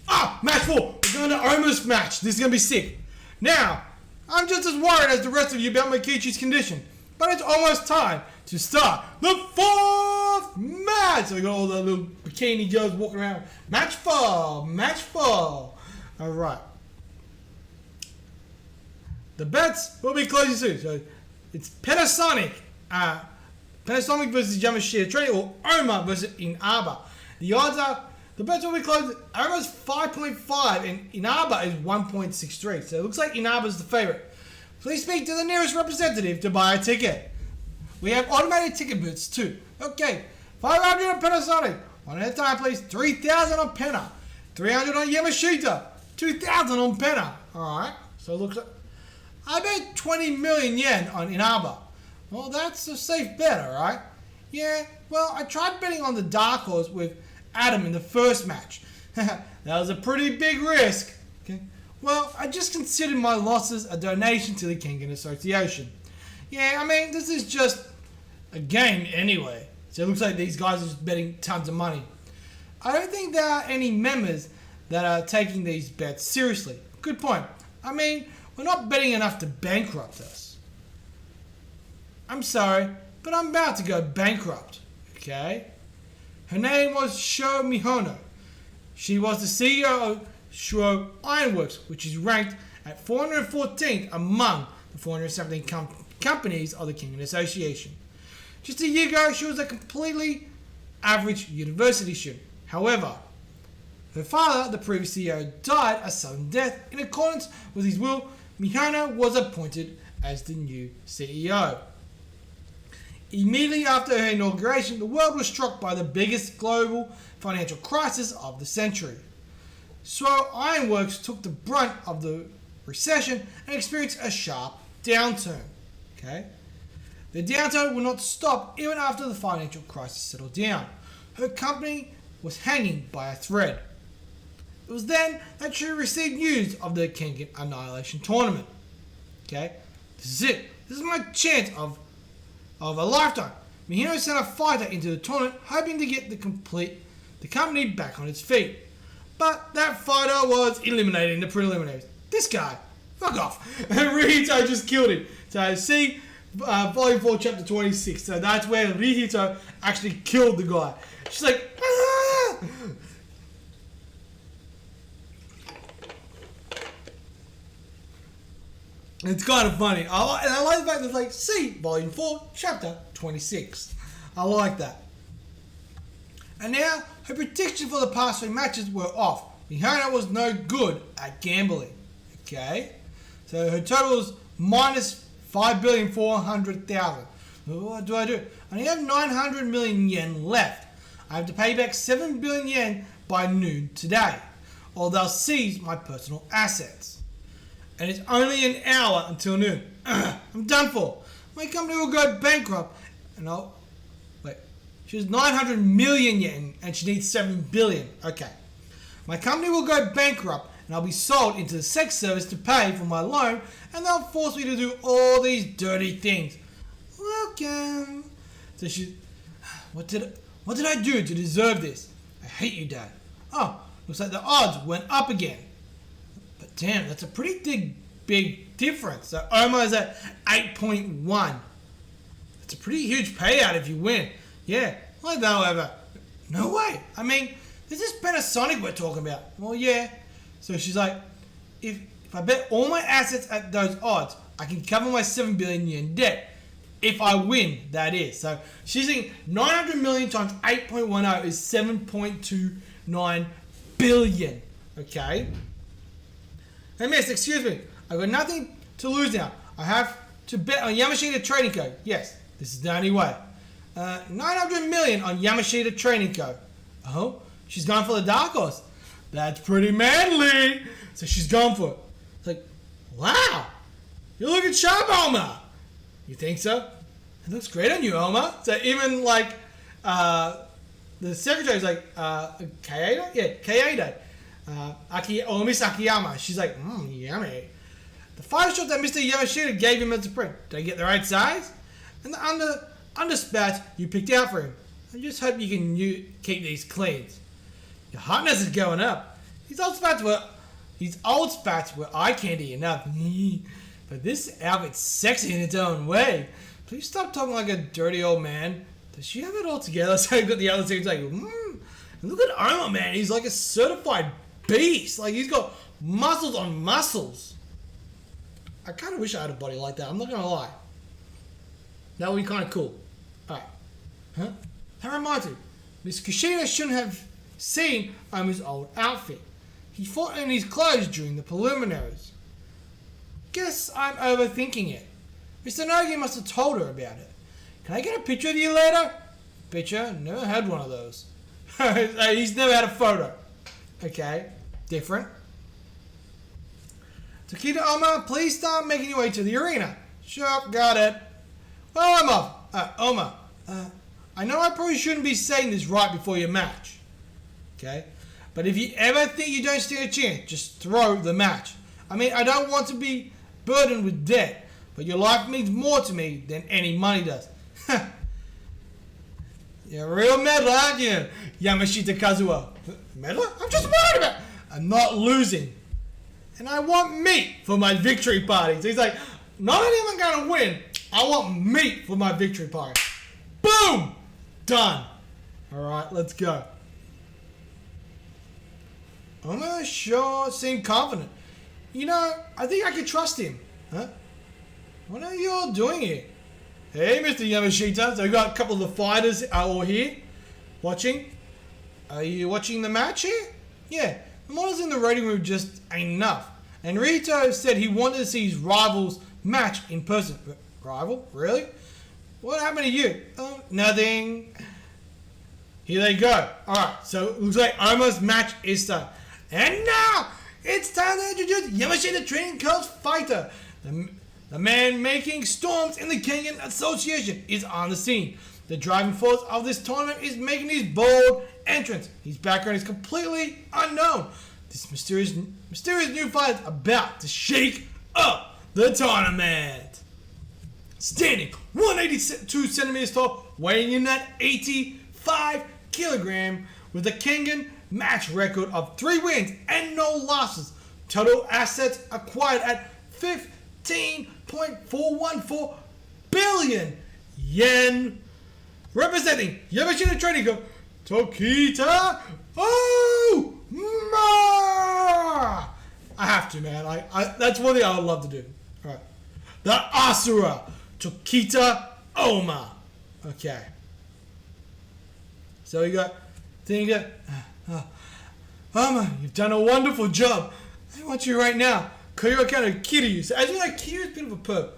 [SPEAKER 1] Match 4. We're going to Oma's match. This is going to be sick. Now, I'm just as worried as the rest of you about Mikichi's condition. But it's almost time to start the 4th match. So we got all the little bikini girls walking around. Match 4. Match 4. Alright. The bets will be closing soon. So it's Panasonic. Panasonic versus Yamashita Training or Oma versus Inaba. The odds are, the bets will be closed. Oma's 5.5 and Inaba is 1.63. So it looks like Inaba's the favorite. Please speak to the nearest representative to buy a ticket. We have automated ticket booths too. Okay, 500 on Panasonic. One at a time, please. 3,000 on Penna. 300 on Yamashita. 2,000 on Penna. Alright, so it looks like, I bet 20 million yen on Inaba. Well, that's a safe bet, alright? Yeah, well, I tried betting on the dark horse with Adam in the first match. That was a pretty big risk. Okay. Well, I just considered my losses a donation to the Kengan Association. Yeah, I mean, this is just a game anyway. So it looks like these guys are just betting tons of money. I don't think there are any members that are taking these bets seriously. Good point. I mean, we're not betting enough to bankrupt us. I'm sorry, but I'm about to go bankrupt, okay? Her name was Sho Mihono. She was the CEO of Ashura Ironworks, which is ranked at 414th among the 417 companies of the Kengan Association. Just a year ago, she was a completely average university student. However, her father, the previous CEO, died a sudden death. In accordance with his will, Mihono was appointed as the new CEO. Immediately after her inauguration, the world was struck by the biggest global financial crisis of the century. So Ironworks took the brunt of the recession and experienced a sharp downturn. Okay? The downturn would not stop even after the financial crisis settled down. Her company was hanging by a thread. It was then that she received news of the Kengan Annihilation tournament. Okay? This is it. This is my chance of a lifetime. Mihono sent a fighter into the tournament hoping to get the company back on its feet. But that fighter was eliminated in the preliminaries. This guy, fuck off. And Rihito just killed him. So see Volume 4, Chapter 26. So that's where Rihito actually killed the guy. She's like, ah! It's kind of funny. I like the fact that it's like, see, Volume 4, Chapter 26. I like that. And now, her predictions for the past 3 matches were off. Mihono was no good at gambling. Okay? So her total was minus 5,400,000. What do? I only have 900 million yen left. I have to pay back 7 billion yen by noon today, or they'll seize my personal assets. And it's only an hour until noon. I'm done for. My company will go bankrupt, and she has 900 million yen, and she needs 7 billion. Okay. My company will go bankrupt, and I'll be sold into the sex service to pay for my loan, and they'll force me to do all these dirty things. Welcome. So what did I do to deserve this? I hate you, Dad. Oh, looks like the odds went up again. But damn, that's a pretty big difference. So Oma is at 8.1. It's a pretty huge payout if you win. Yeah, like that, however. No way. I mean, this is Panasonic we're talking about. Well, yeah. So she's like, if I bet all my assets at those odds, I can cover my 7 billion yen debt. If I win, that is. So she's saying 900 million times 8.10 is 7.29 billion. Okay? Hey miss, excuse me. I've got nothing to lose now. I have to bet on Yamashita Trading Co. Yes, this is the only way. 900 million on Yamashita Trading Co. Oh, she's gone for the dark horse. That's pretty manly. So she's gone for it. It's like, wow, you're looking sharp, Oma. You think so? It looks great on you, Oma. So even like the secretary's like, Kaeda? Yeah, Kaeda. Miss Akiyama. She's like, yummy. The fire shot that Mr. Yamashita gave him as a print. Did I get the right size? And the underspats you picked out for him. I just hope you can keep these cleans. Your hotness is going up. His old spats were eye candy enough. But this outfit's sexy in its own way. Please stop talking like a dirty old man. Does she have it all together? So you've got the other scenes like, look at Oma, man. He's like a certified beast. Like he's got muscles on muscles. I kind of wish I had a body like that. I'm not going to lie. That would be kind of cool. Alright. Huh? That reminds me. Miss Kushida shouldn't have seen Oma's old outfit. He fought in his clothes during the preliminaries. Guess I'm overthinking it. Mr. Nogi must have told her about it. Can I get a picture of you later? Picture? Never had one of those. He's never had a photo. Okay. Different. Takeda Oma, please start making your way to the arena. Sure, got it. Well, I'm off. Oma, I know I probably shouldn't be saying this right before your match. Okay? But if you ever think you don't stand a chance, just throw the match. I mean, I don't want to be burdened with debt, but your life means more to me than any money does. You're a real meddler, aren't you, Yamashita Kazuo? Meddler? I'm just worried about... I'm not losing. And I want meat for my victory party. So he's like, not only am I going to win, I want meat for my victory party. Boom! Done. Alright, let's go. Oma sure seemed confident. You know, I think I could trust him. Huh? What are you all doing here? Hey, Mr. Yamashita. So we got a couple of the fighters all here. Watching. Are you watching the match here? Yeah. The models in the rating room just ain't enough. And Rito said he wanted to see his rivals match in person. Rival? Really? What happened to you? Oh, nothing. Here they go. Alright, so it looks like Oma's match is started. And now, it's time to introduce Yamashita Training Co's fighter. The man making storms in the Kengan Association is on the scene. The driving force of this tournament is making his bold entrance. His background is completely unknown. This mysterious new fighter is about to shake up the tournament. Standing 182 centimeters tall, weighing in at 85 kilogram, with a Kengan match record of 3 wins and no losses. Total assets acquired at 15.414 billion yen. Representing Yamashita Trading Co, Tokita Oma! I have to, man. I that's one thing I would love to do. Alright. The Ashura, Tokita Oma. Okay. So we got... Oma, you've done a wonderful job. I want you right now. Koyo kind of Kiryu. So as you like, Kiryu's a bit of a perp.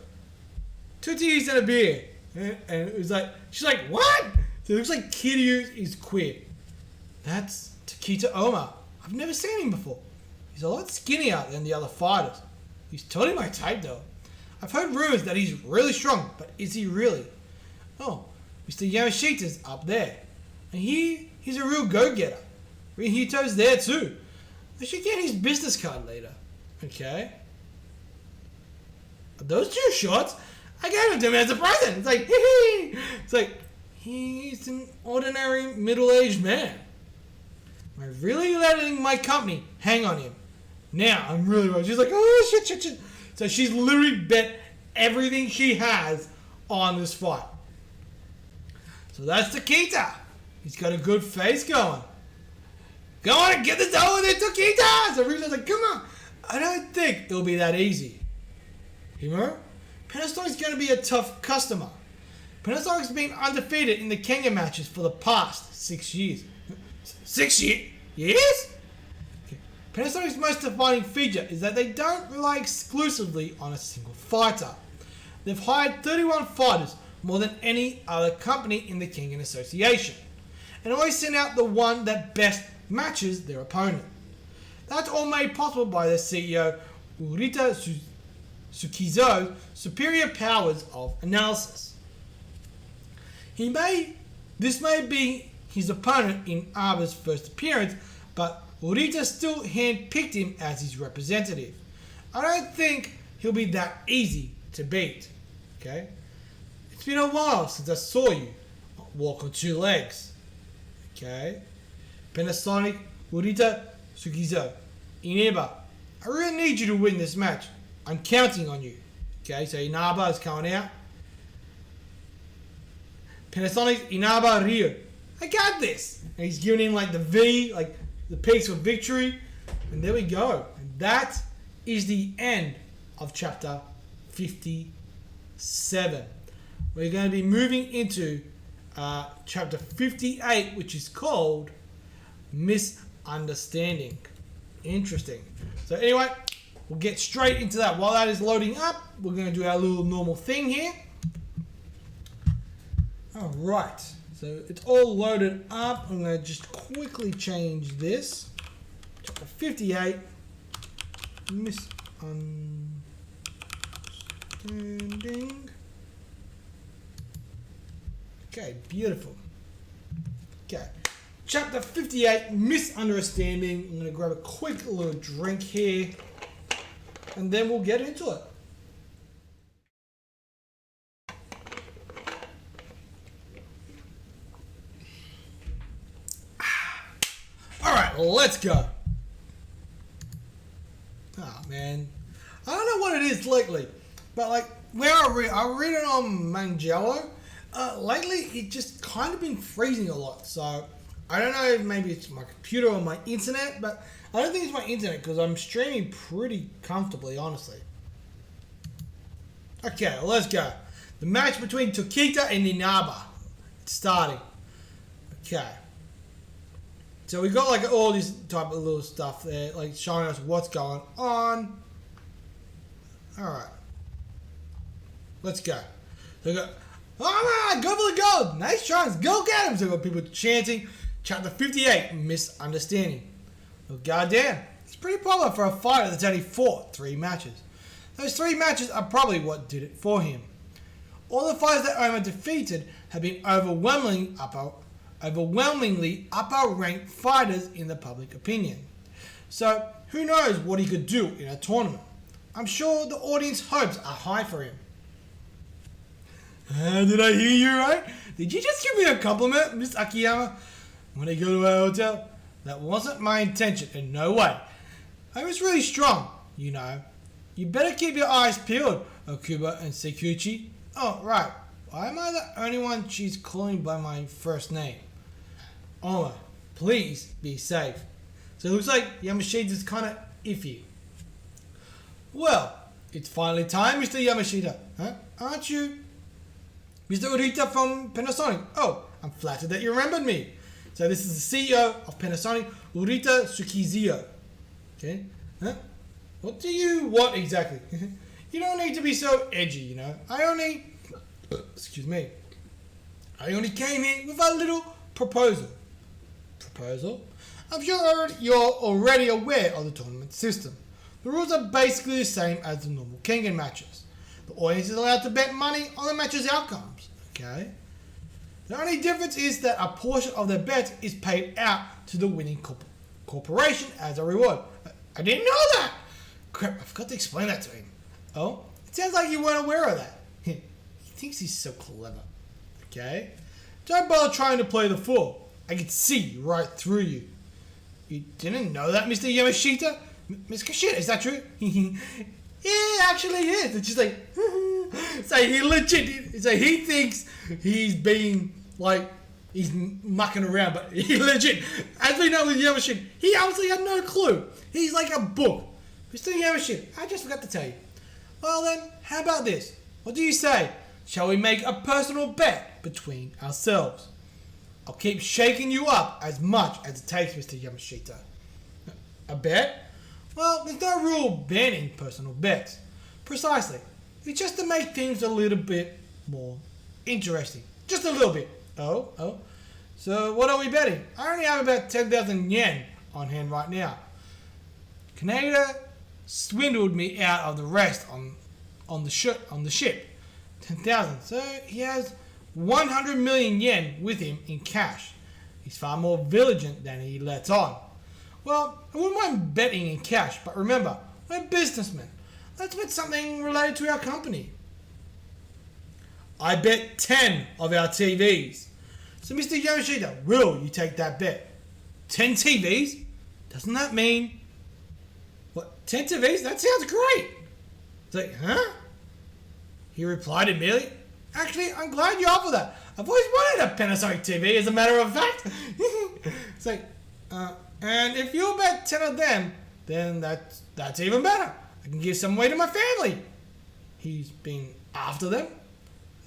[SPEAKER 1] 2 teas and a beer. And it was like, she's like, what? So it looks like Kiryu is queer. That's Tokita Oma. I've never seen him before. He's a lot skinnier than the other fighters. He's totally my type though. I've heard rumors that he's really strong, but is he really? Oh, Mr. Yamashita's up there. And he's a real go-getter. Rihito's there too. I should get his business card later. Okay. Are those 2 shorts? I gave him to him as a present. It's like, hee. It's like, he's an ordinary middle-aged man. Am I really letting my company hang on him? Now, I'm really worried. She's like, oh, shit. So she's literally bet everything she has on this fight. So that's Tokita. He's got a good face going. Go on and get this over there, Tokita! So Rito's like, come on. I don't think it'll be that easy. Himo? Penastone is going to be a tough customer. Panasonic's been undefeated in the Kengan matches for the past 6 years. 6 years? Okay. Panasonic's most defining feature is that they don't rely exclusively on a single fighter. They've hired 31 fighters, more than any other company in the Kengan Association, and always send out the one that best matches their opponent. That's all made possible by their CEO, Urita Tsukizo's superior powers of analysis. This may be his opponent in Aba's first appearance, but Urita still handpicked him as his representative. I don't think he'll be that easy to beat. Okay? It's been a while since I saw you walk on two legs. Okay? Panasonic, Urita Tsukizo, Inaba, I really need you to win this match. I'm counting on you. Okay, so Inaba is coming out. Panasonic, Inaba, Ryu. I got this. And he's giving him like the V, like the piece for victory. And there we go. And that is the end of chapter 57. We're going to be moving into chapter 58, which is called Misunderstanding. Interesting. So anyway, we'll get straight into that. While that is loading up, we're going to do our little normal thing here. Alright, so it's all loaded up. I'm going to just quickly change this. Chapter 58. Misunderstanding. Okay, beautiful. Okay, chapter 58, Misunderstanding. I'm going to grab a quick little drink here, and then we'll get into it. Alright, let's go. Oh, man. I don't know what it is lately, but like, where I read it on Mangello. Lately, it just kind of been freezing a lot, so I don't know if maybe it's my computer or my internet, but I don't think it's my internet because I'm streaming pretty comfortably, honestly. Okay, let's go. The match between Tokita and Inaba. It's starting. Okay. So we got like all this type of little stuff there, like showing us what's going on. Alright. Let's go. So we got, oh man, go for the gold! Nice tries, go get him! So we got people chanting, chapter 58, Misunderstanding. Well, goddamn, he's pretty popular for a fighter that's only fought 3 matches. Those 3 matches are probably what did it for him. All the fighters that Oma defeated have been overwhelmingly upper-ranked fighters in the public opinion. So, who knows what he could do in a tournament. I'm sure the audience hopes are high for him. Did I hear you right? Did you just give me a compliment, Miss Akiyama? When I go to our hotel? That wasn't my intention, in no way. I was really strong, you know. You better keep your eyes peeled, Okuba and Sekuchi. Oh, right. Why am I the only one she's calling by my first name? Oma, please be safe. So it looks like Yamashita's kind of iffy. Well, it's finally time, Mr. Yamashita. Huh? Aren't you? Mr. Urita from Panasonic. Oh, I'm flattered that you remembered me. So this is the CEO of Panasonic, Urita Tsukizo. Okay? Huh? What do you want exactly? You don't need to be so edgy, you know. I only came here with a little proposal. Proposal? I'm sure you're already aware of the tournament system. The rules are basically the same as the normal Kengan matches. The audience is allowed to bet money on the match's outcomes. Okay? The only difference is that a portion of their bet is paid out to the winning corporation as a reward. I didn't know that! Crap, I forgot to explain that to him. Oh? It sounds like you weren't aware of that. He thinks he's so clever. Okay? Don't bother trying to play the fool. I can see right through you. You didn't know that, Mr. Yamashita? Miss Kashita, is that true? Yeah, actually it is. It's just like, so he legit, so he thinks he's being like, he's mucking around, but he legit, as we know with Yamashita, he obviously had no clue. He's like a book. Mr. Yamashita, I just forgot to tell you. Well then, how about this? What do you say shall we make a personal bet between ourselves? I'll keep shaking you up as much as it takes, Mr. Yamashita. A bet? Well, there's no rule banning personal bets. Precisely. It's just to make things a little bit more interesting. Just a little bit. Oh. So what are we betting? I only have about 10,000 yen on hand right now. Kaneda swindled me out of the rest on the ship. 10,000. So he has 100 million yen with him in cash. He's far more vigilant than he lets on. Well, I wouldn't mind betting in cash, but remember, we're businessmen. Let's bet something related to our company. I bet 10 of our TVs. So Mr. Yamashita, will you take that bet? 10 TVs? Doesn't that mean... What, 10 TVs? That sounds great. It's like, huh? He replied immediately, actually, I'm glad you offered that. I've always wanted a Panasonic TV, as a matter of fact. It's like, and if you'll bet 10 of them, then that's even better. I can give some away to my family. He's been after them.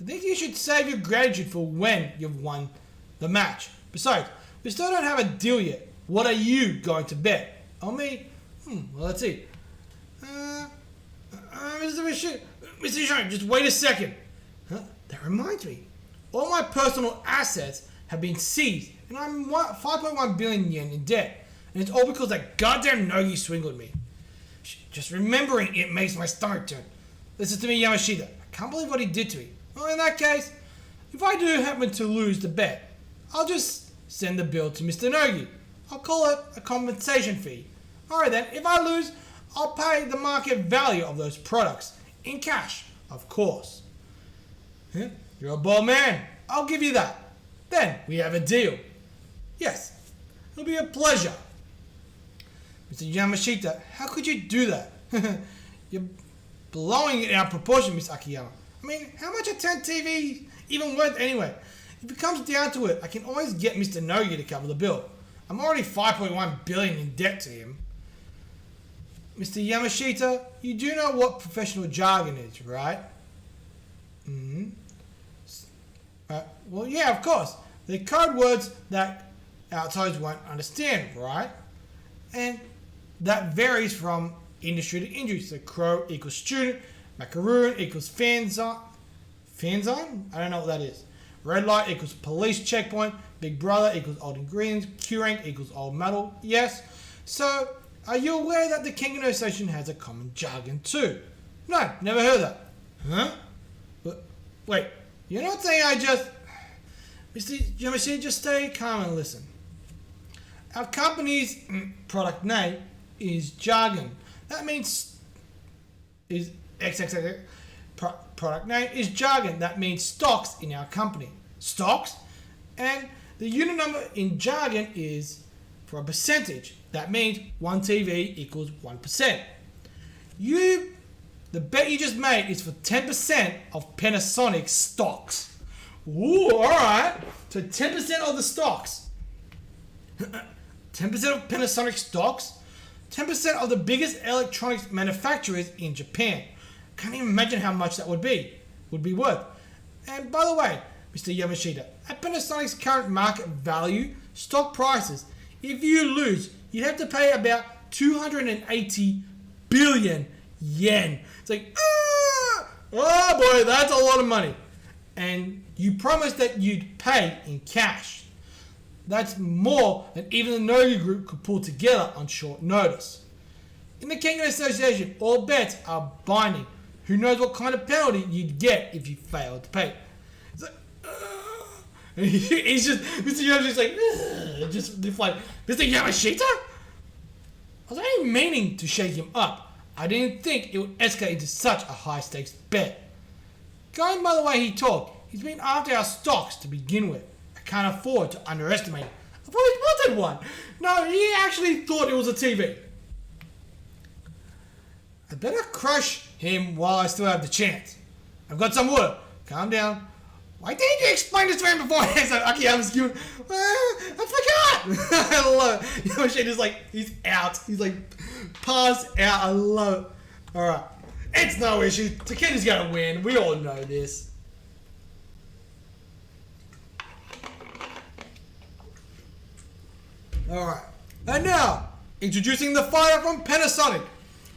[SPEAKER 1] I think you should save your gratitude for when you've won the match. Besides, we still don't have a deal yet. What are you going to bet? On me? Well, let's see. Mr. Shine, just wait a second. That reminds me. All my personal assets have been seized, and I'm 5.1 billion yen in debt. And it's all because that goddamn Nogi swindled me. Just remembering it makes my stomach turn. Listen to me, Yamashita. I can't believe what he did to me. Well, in that case, if I do happen to lose the bet, I'll just send the bill to Mr. Nogi. I'll call it a compensation fee. Alright then, if I lose, I'll pay the market value of those products. In cash, of course. You're a bold man. I'll give you that. Then we have a deal. Yes, it'll be a pleasure. Mr. Yamashita, how could you do that? You're blowing it out of proportion, Miss Akiyama. I mean, how much are 10 TV even worth anyway? If it comes down to it, I can always get Mr. Nogi to cover the bill. I'm already 5.1 billion in debt to him. Mr. Yamashita, you do know what professional jargon is, right? Well, yeah, of course. They're code words that outsiders won't understand, right? And that varies from industry to industry. So crow equals student, macaroon equals fanzine? I don't know what that is. Red light equals police checkpoint. Big brother equals old ingredients. Q rank equals old metal. Yes. So, are you aware that the Kengan Association has a common jargon too? No, never heard of that. Huh? But, wait, you're not saying I just... Mr. Yamashita, just stay calm and listen. Our company's product name is jargon. That means... is XXX. Product name is jargon. That means stocks in our company. Stocks? And the unit number in jargon is for a percentage. That means 1 TV equals 1%. The bet you just made is for 10% of Panasonic stocks. Ooh, alright. So 10% of the stocks. 10% of Panasonic stocks? 10% of the biggest electronics manufacturers in Japan. Can't even imagine how much that would be worth. And by the way, Mr. Yamashita, at Panasonic's current market value, stock prices, if you lose, you'd have to pay about 280 billion yen. It's like, oh boy, that's a lot of money. And you promised that you'd pay in cash. That's more than even the Nogi Group could pull together on short notice. In the Kengan Association, all bets are binding. Who knows what kind of penalty you'd get if you failed to pay. It's like, he's just, Mr. Yamashita's like, just like, Mr. Yamashita? I was only meaning to shake him up. I didn't think it would escalate into such a high stakes bet. Going by the way he talked, he's been after our stocks to begin with. I can't afford to underestimate him. I've always wanted one. No, he actually thought it was a TV. I better crush him while I still have the chance. I've got some water. Calm down. Why didn't you explain this to him beforehand? So, okay, I'm just giving... I forgot! I love it. Yamashita's like, he's out. He's like, passed out. I love it. Alright. It's no issue. Takeda's gonna win. We all know this. Alright. And now, introducing the fighter from Panasonic.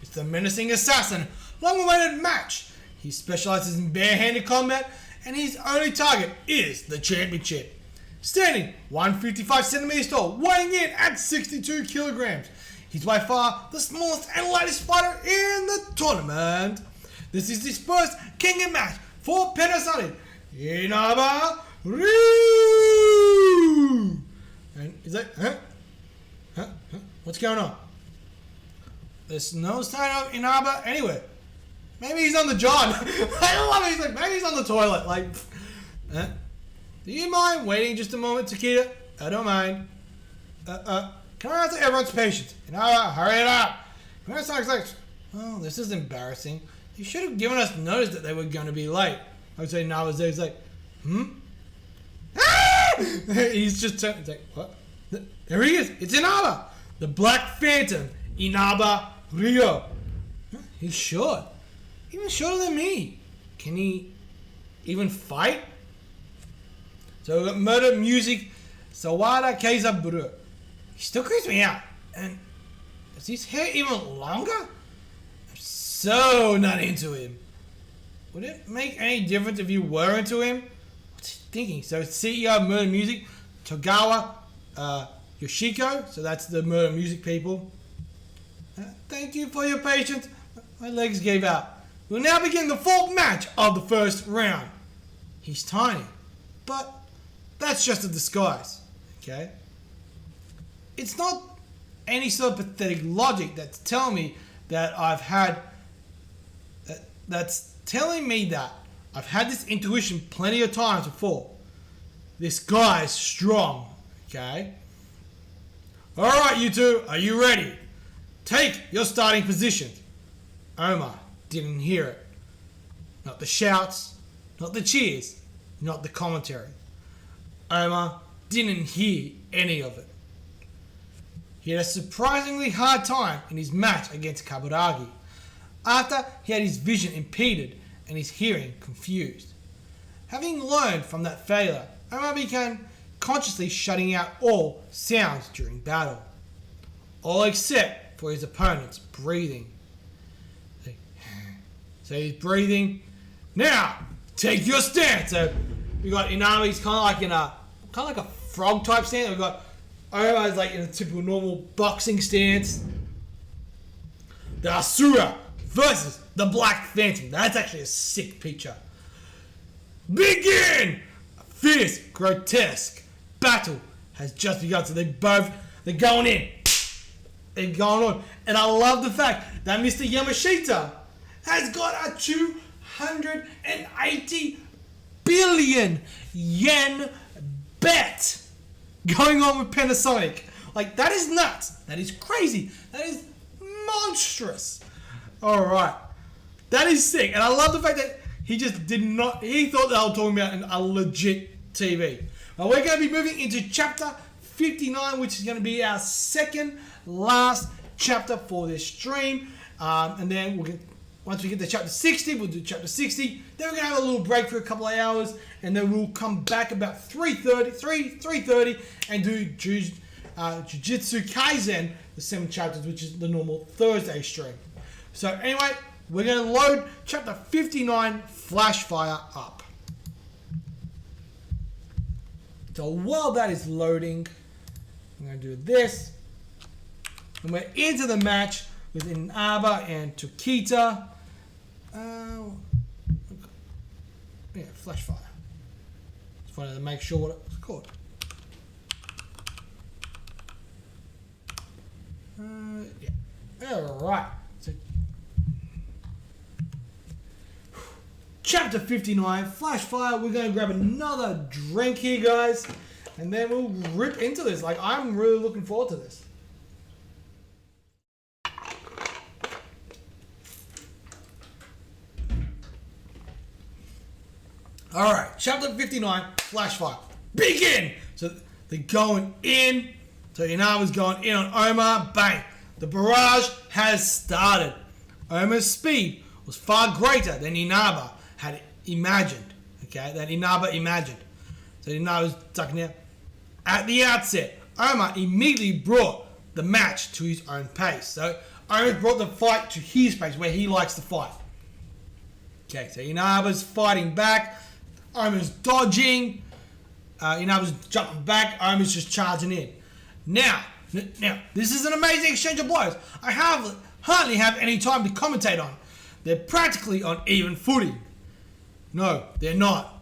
[SPEAKER 1] It's the menacing assassin. Long-awaited match. He specializes in bare-handed combat, and his only target is the championship. Standing 155 centimeters tall, weighing in at 62 kilograms. He's by far the smallest and lightest fighter in the tournament. This is his first Kengan match for Panasonic. Inaba Ryu! And is that, Huh? What's going on? There's no sign of Inaba anywhere. Maybe he's on the job. I love it. He's like, maybe he's on the toilet. Like, do you mind waiting just a moment, Takeda? I don't mind. Can I answer everyone's patience? Inaba, hurry it up. Panasonic like, oh, this is embarrassing. You should have given us notice that they were going to be late. I would say Inaba's there. He's like, He's just turning. He's like, what? There he is. It's Inaba. The Black Phantom. Inaba Ryu. He's short. Even shorter than me. Can he even fight? So we've got Murder Music. Sawada Keiza Buru. He still creeps me out. And is his hair even longer? I'm so not into him. Would it make any difference if you were into him? What's he thinking? So CEO of Murder Music, Togawa Yoshiko. So that's the Murder Music people. Thank you for your patience. My legs gave out. We'll now begin the fourth match of the first round. He's tiny, but that's just a disguise. Okay? It's not any sort of pathetic logic that's telling me that I've had this intuition plenty of times before. This guy's strong. Okay? Alright, you two, are you ready? Take your starting positions. Omar didn't hear it. Not the shouts, not the cheers, not the commentary. Omar didn't hear any of it. He had a surprisingly hard time in his match against Kaburagi, after he had his vision impeded and his hearing confused. Having learned from that failure, Omar began consciously shutting out all sounds during battle, all except for his opponent's breathing. So he's breathing. Now, take your stance. So we got Inaba. He's kind of like a frog type stance. We got Omar's like in a typical normal boxing stance. The Ashura versus the Black Phantom. That's actually a sick picture. Begin! A fierce, grotesque battle has just begun. So they're going in. They're going on. And I love the fact that Mr. Yamashita has got a 280 billion yen bet going on with Panasonic. Like, that is nuts. That is crazy. That is monstrous. Alright. That is sick. And I love the fact that he just did not... He thought they were talking about a legit TV. Well, we're going to be moving into chapter 59, which is going to be our second last chapter for this stream. And then we'll get... Once we get to chapter 60, we'll do chapter 60. Then we're going to have a little break for a couple of hours. And then we'll come back about 3:30 and do Jujutsu Kaisen, the 7 chapters, which is the normal Thursday stream. So anyway, we're going to load chapter 59, Flashfire, up. So while that is loading, I'm going to do this. And we're into the match with Inaba and Tokita. Yeah, Flashfire. Just wanted to make sure what it was called. Yeah. Alright. So, chapter 59, Flashfire. We're going to grab another drink here, guys. And then we'll rip into this. Like, I'm really looking forward to this. Alright, chapter 59, Flashfire. Begin! So they're going in. So Inaba's going in on Omar. Bang! The barrage has started. Omar's speed was far greater than Inaba had imagined. Okay, that Inaba imagined. So Inaba's ducking out. At the outset, Omar immediately brought the match to his own pace. So Omar brought the fight to his pace, where he likes to fight. Okay, so Inaba's fighting back. Omar's dodging. Inaba's jumping back. Omar's just charging in. Now, this is an amazing exchange of blows. I hardly have any time to commentate on. They're practically on even footing. No, they're not.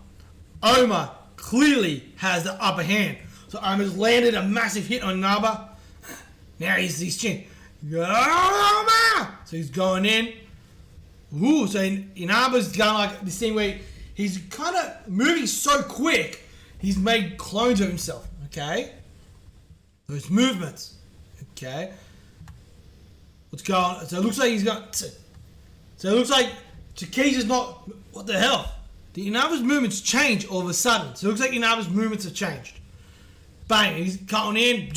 [SPEAKER 1] Omar clearly has the upper hand. So Omar's landed a massive hit on Inaba. Now he's his chin. Omar! So he's going in. Ooh, so Inaba's going like this thing where he's kind of moving so quick, he's made clones of himself. Okay? Those movements. Okay? What's going on? So it looks like he's got... So it looks like Chiquisa's not... What the hell? The Inaba's movements change all of a sudden. So it looks like Inaba's movements have changed. Bang, he's cutting in.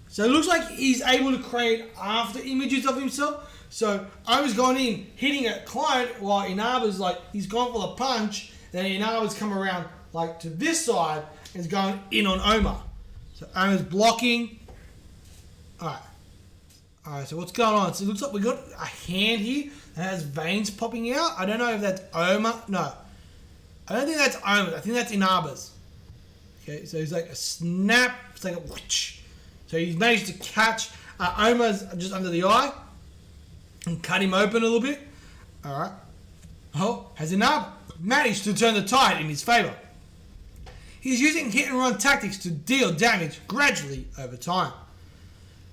[SPEAKER 1] So it looks like he's able to create after images of himself. So Omar's gone in, hitting a client, while Inaba's like, he's gone for the punch. Then Inaba's come around like to this side and is going in on Omar. So Omar's blocking. Alright, so what's going on? So it looks like we got a hand here that has veins popping out. I don't know if that's Omar. No. I don't think that's Omar. I think that's Inaba's. Okay, so he's like a snap. It's like a whoosh. So he's managed to catch Omar's just under the eye and cut him open a little bit. Alright. Oh, has Inaba managed to turn the tide in his favour? He's using hit and run tactics to deal damage gradually over time.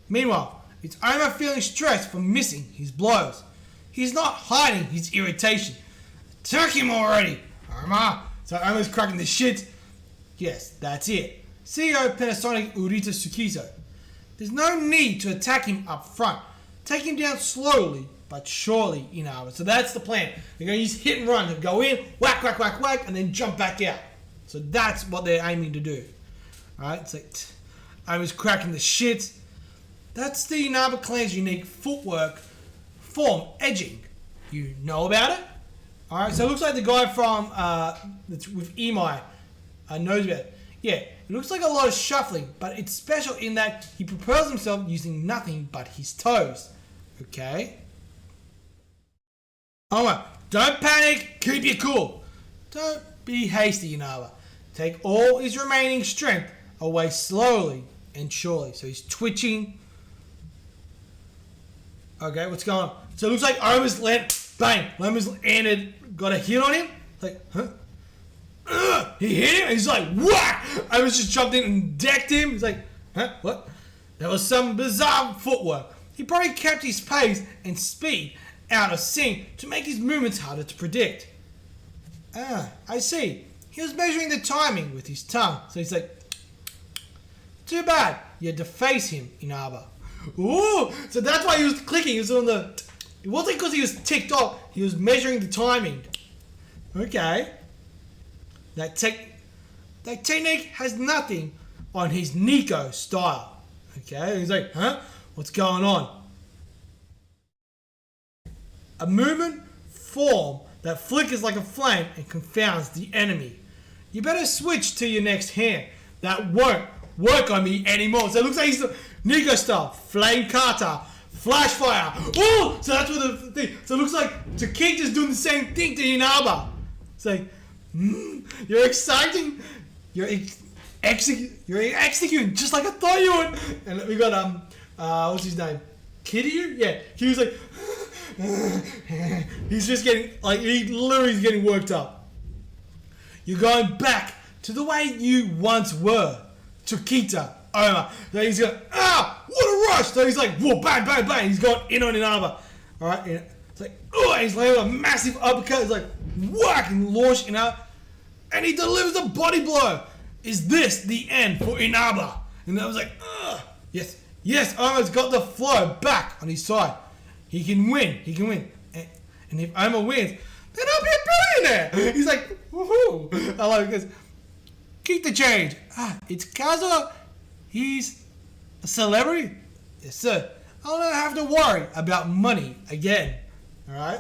[SPEAKER 1] Meanwhile, it's Omar feeling stressed from missing his blows. He's not hiding his irritation. Attack him already, Omar. So Omar's cracking the shit. Yes, that's it. CEO Panasonic Urita Tsukizo. There's no need to attack him up front. Take him down slowly but surely, Inaba. So that's the plan. They're going to use hit and run to go in, whack, whack, whack, whack, and then jump back out. So that's what they're aiming to do. Alright, it's like Omar's cracking the shit. That's the Inaba clan's unique footwork form, edging. You know about it? Alright, so it looks like the guy from that's with Imai knows about it. Yeah, it looks like a lot of shuffling, but it's special in that he propels himself using nothing but his toes. Okay? Omar, don't panic, keep your cool. Don't be hasty, Inaba. Take all his remaining strength away slowly and surely. So he's twitching. Okay, what's going on? So it looks like Omar's landed, got a hit on him. Like, huh? He hit him, and he's like, whack! Omar's just jumped in and decked him. He's like, huh? What? That was some bizarre footwork. He probably kept his pace and speed out of sync to make his movements harder to predict. I see. He was measuring the timing with his tongue. So he's like, too bad. You had to face him, Inaba. Ooh, so that's why he was clicking. He was on the... It wasn't because he was ticked off. He was measuring the timing. Okay. That technique has nothing on his Nico style. Okay. He's like, huh? What's going on? A movement form that flickers like a flame and confounds the enemy. You better switch to your next hand. That won't work on me anymore. So it looks like he's Nico style, flame kata, flash fire. Oh, so that's what the thing. So it looks like Takita's doing the same thing to Inaba. It's like, you're exciting. You're executing just like I thought you would. And we got what's his name? Kiryu? Yeah. He was like, he's just getting like he literally is getting worked up. You're going back to the way you once were, Takita. Omar. So he's going, what a rush! So he's like, whoa, bang, bang, bang. He's gone in on Inaba. Alright, it's like, oh, he's laying a massive uppercut. He's like, whack, and launch Inaba. And he delivers a body blow. Is this the end for Inaba? And I was like, yes, Omar's got the flow back on his side. He can win. And if Omar wins, then I'll be a billionaire. He's like, woohoo. I like this. Keep the change. It's Kazuo. He's a celebrity. Yes, sir. I don't have to worry about money again. Alright?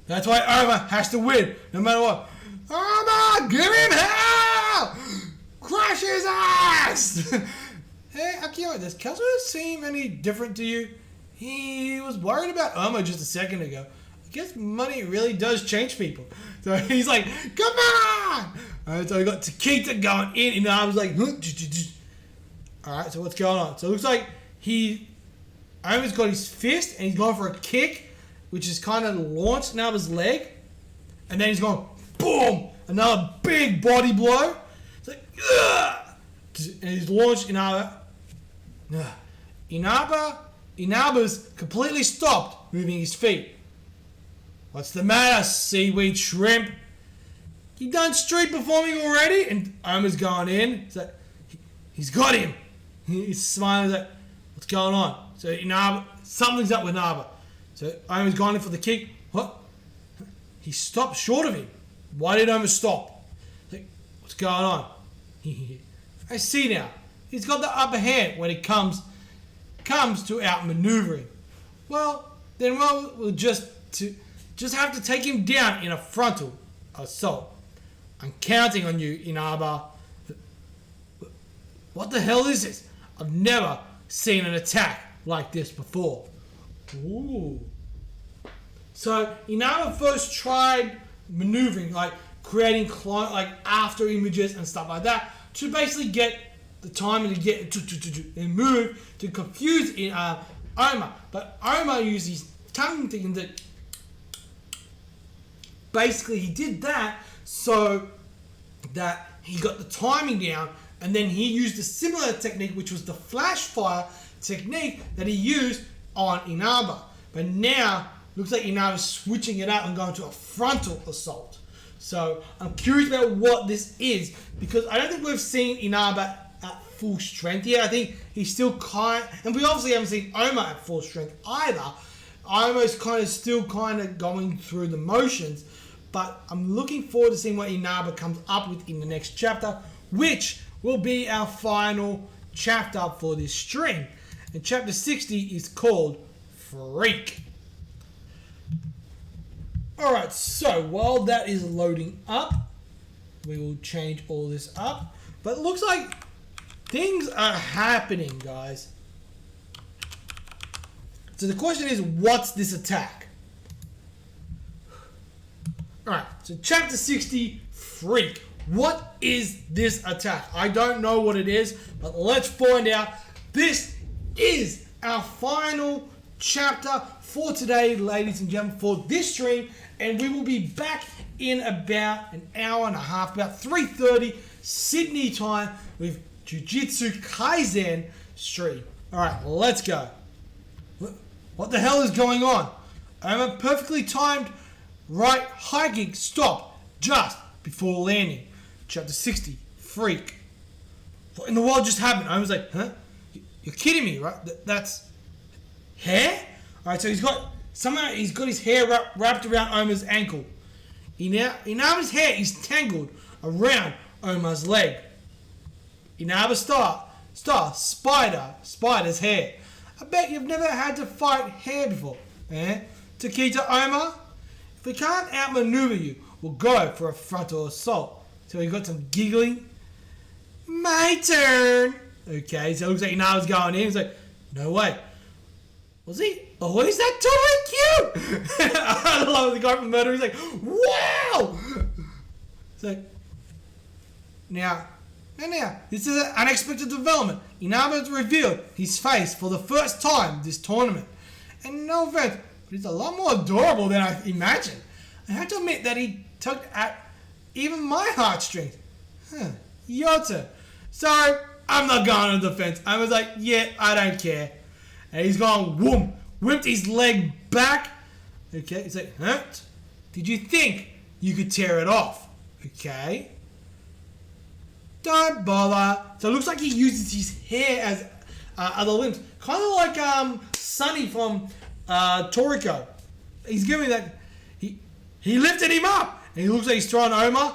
[SPEAKER 1] That's why Omar has to win, no matter what. Omar, give him hell! crush his ass! Hey, Akio, does Kelso seem any different to you? He was worried about Irma just a second ago. I guess money really does change people. So he's like, come on! Alright, so we got Takita going in, and I was like, alright, so what's going on? So it looks like Irma's got his fist, and he's going for a kick, which is kind of launched Inaba's leg. And then he's going, boom! Another big body blow. It's like, ugh! And he's launched Inaba. Inaba's completely stopped moving his feet. What's the matter, seaweed shrimp? You done street performing already? And Irma's going in. He's like, he's got him. He's smiling. He's like, what's going on? So Inaba, something's up with Inaba. So Irma's gone in for the kick. What? He stopped short of him. Why did Irma stop? Like, what's going on? I see now. He's got the upper hand when it comes to outmaneuvering. Well, then we'll just have to take him down in a frontal assault. I'm counting on you, Inaba. What the hell is this? I've never seen an attack like this before. Ooh. So Inaba first tried maneuvering, like creating like after images and stuff like that, to basically get the timing to get and move to confuse Oma. But Oma used his tongue thing that basically he did that so that he got the timing down, and then he used a similar technique, which was the flash fire technique that he used on Inaba. But now looks like Inaba's switching it up and going to a frontal assault. So I'm curious about what this is, because I don't think we've seen Inaba at full strength yet. I think he's still and we obviously haven't seen Oma at full strength either. Oma's still going through the motions, but I'm looking forward to seeing what Inaba comes up with in the next chapter, which will be our final chapter for this string. And chapter 60 is called Freak. Alright, so while that is loading up, we will change all this up. But it looks like things are happening, guys. So the question is, what's this attack? Alright, so chapter 60, Freak. What is this attack? I don't know what it is, but let's find out. This is our final chapter for today, ladies and gentlemen, for this stream. And we will be back in about an hour and a half, about 3:30 Sydney time, with Jujutsu Kaisen stream. Alright, let's go. What the hell is going on? I'm a perfectly timed right high kick stop just before landing. Chapter 60, Freak. What in the world just happened? I was like, huh? You're kidding me, right? That's hair? Alright, so he's got his hair wrapped around Oma's ankle. Inaba's hair is tangled around Oma's leg. Inaba star spider's hair. I bet you've never had to fight hair before, eh? Takita Oma? If we can't outmaneuver you, we'll go for a frontal assault. So we got some giggling. My turn! Okay, so it looks like Inaba's going in. He's like, no way. Was he? Oh, is that totally cute? I love the guy from Murder. He's like, wow! So, now, this is an unexpected development. Inaba has revealed his face for the first time this tournament. And no offense, but he's a lot more adorable than I imagined. I have to admit that he tugged at even my heartstrings. Your turn. Sorry, I'm not going on the defense. I was like, yeah, I don't care. And he's gone, whoom, whipped his leg back. Okay, he's like, huh? Did you think you could tear it off? Okay. Don't bother. So it looks like he uses his hair as other limbs. Kind of like Sunny from Toriko. He's giving that. He lifted him up. And he looks like he's throwing Oma.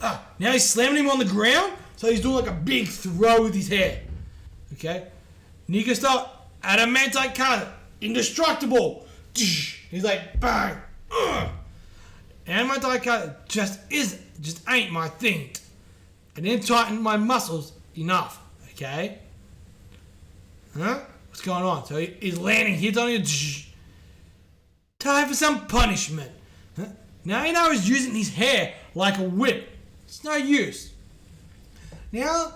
[SPEAKER 1] Now he's slamming him on the ground. So he's doing like a big throw with his hair. Okay. Nika start. Adamantite card. Indestructible. He's like, bang. Adamantite card just ain't my thing. I didn't tighten my muscles enough, okay? Huh? What's going on? So he's landing hits on you. Time for some punishment. Huh? Now Inaba's using his hair like a whip. It's no use. Now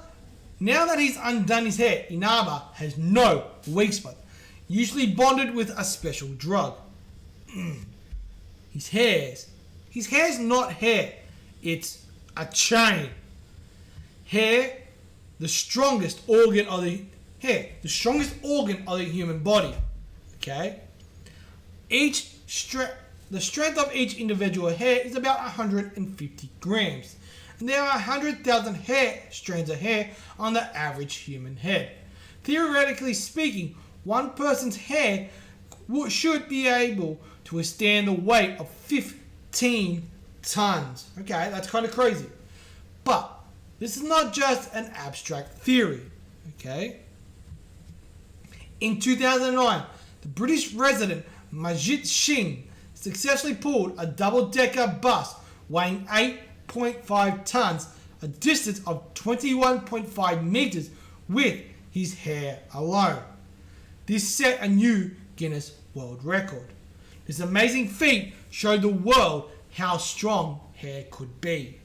[SPEAKER 1] that he's undone his hair, Inaba has no weak spot, usually bonded with a special drug. His hair's not hair, it's a chain. Hair, the strongest organ of the human body. Okay? The strength of each individual hair is about 150 grams. And there are 100,000 strands of hair on the average human head. Theoretically speaking, one person's hair should be able to withstand the weight of 15 tons. Okay, that's kind of crazy. But this is not just an abstract theory. Okay? In 2009, the British resident Majid Singh successfully pulled a double-decker bus weighing 8.5 tons, a distance of 21.5 meters, with his hair alone. This set a new Guinness World Record. This amazing feat showed the world how strong hair could be.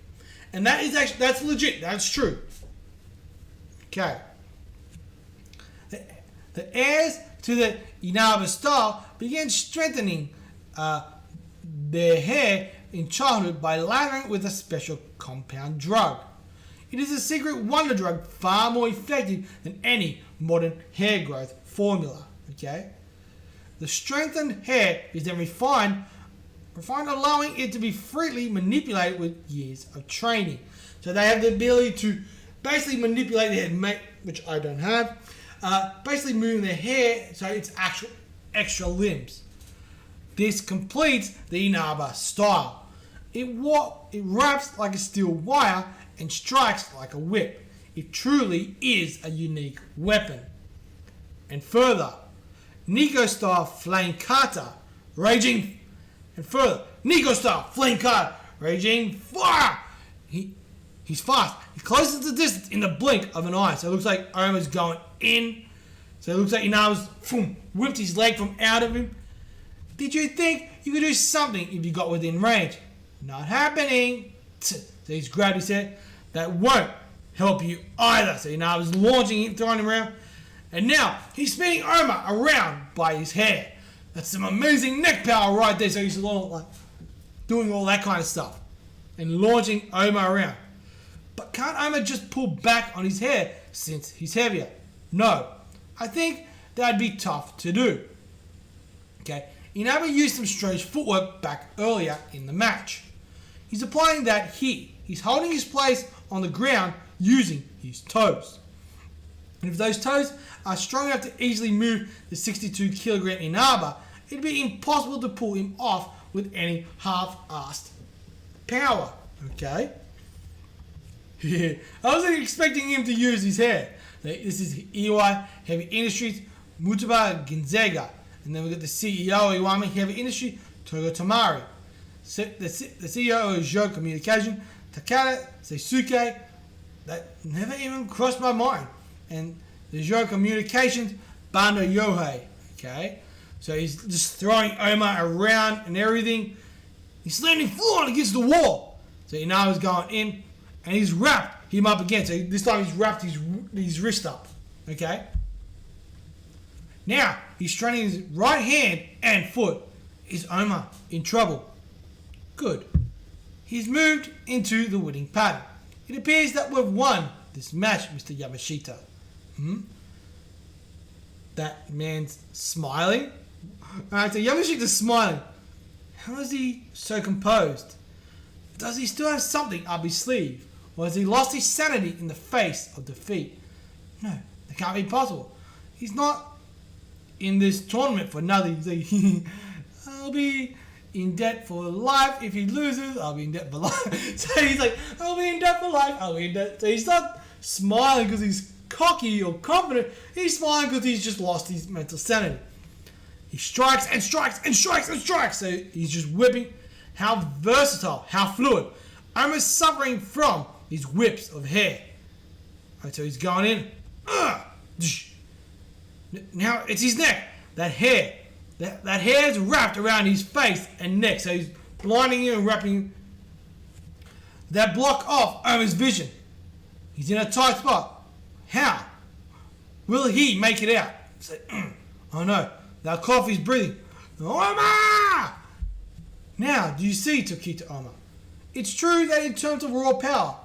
[SPEAKER 1] And that's legit, that's true. Okay. The heirs to the Inaba style began strengthening their hair in childhood by lathering it with a special compound drug. It is a secret wonder drug far more effective than any modern hair growth formula. Okay? The strengthened hair is then refined, allowing it to be freely manipulated with years of training. So they have the ability to basically manipulate their head, which I don't have. Basically moving their hair so it's actual extra limbs. This completes the Inaba style. It wraps like a steel wire and strikes like a whip. It truly is a unique weapon. And further, Nico style flame kata, raging. And further, Nico style flame kata, raging fire. He's fast. He closes the distance in the blink of an eye. So it looks like Oma's going in. So it looks like Inaba's whipped his leg from out of him. Did you think you could do something if you got within range? Not happening. So he's grabbed his head. That won't help you either. So Inaba's launching him, throwing him around. And now he's spinning Oma around by his hair. That's some amazing neck power right there. So he's like doing all that kind of stuff. And launching Oma around. But can't Oma just pull back on his hair since he's heavier? No. I think that'd be tough to do. Okay. Inaba used some strange footwork back earlier in the match. He's applying that here. He's holding his place on the ground using his toes. And if those toes are strong enough to easily move the 62 kilogram Inaba, it'd be impossible to pull him off with any half-assed power. Okay? Yeah. I wasn't expecting him to use his hair. This is Iwai Heavy Industries, Mutaba Ginzega. And then we got the CEO of Iwami Heavy Industry, Togo Tamari. The CEO of Zhou Communication, Takada Seisuke. That never even crossed my mind. And the Zhou Communications, Bando Yohei. Okay? So he's just throwing Oma around and everything. He's landing full on against the wall. So Inaba's going in. And he's wrapped him up again. So this time he's wrapped his wrist up. Okay? Now, he's straining his right hand and foot. Is Oma in trouble? Good. He's moved into the winning pattern. It appears that we've won this match, Mr. Yamashita. That man's smiling. Alright, so Yamashita's smiling. How is he so composed? Does he still have something up his sleeve? Or has he lost his sanity in the face of defeat? No, that can't be possible. He's not in this tournament for nothing. He's like, I'll be in debt for life. If he loses, I'll be in debt for life. So he's like, I'll be in debt for life. I'll be in debt. So he's not smiling because he's cocky or confident. He's smiling because he's just lost his mental sanity. He strikes and strikes and strikes and strikes. So he's just whipping. How versatile, how fluid. Almost suffering from these whips of hair until he's going in. Now it's his neck. That hair is wrapped around his face and neck, so he's blinding him and wrapping that block off Oma's vision. He's in a tight spot. How will he make it out? Say, oh no, that cough is breathing. Oma! Now, do you see, Tokita Oma? It's true that in terms of raw power,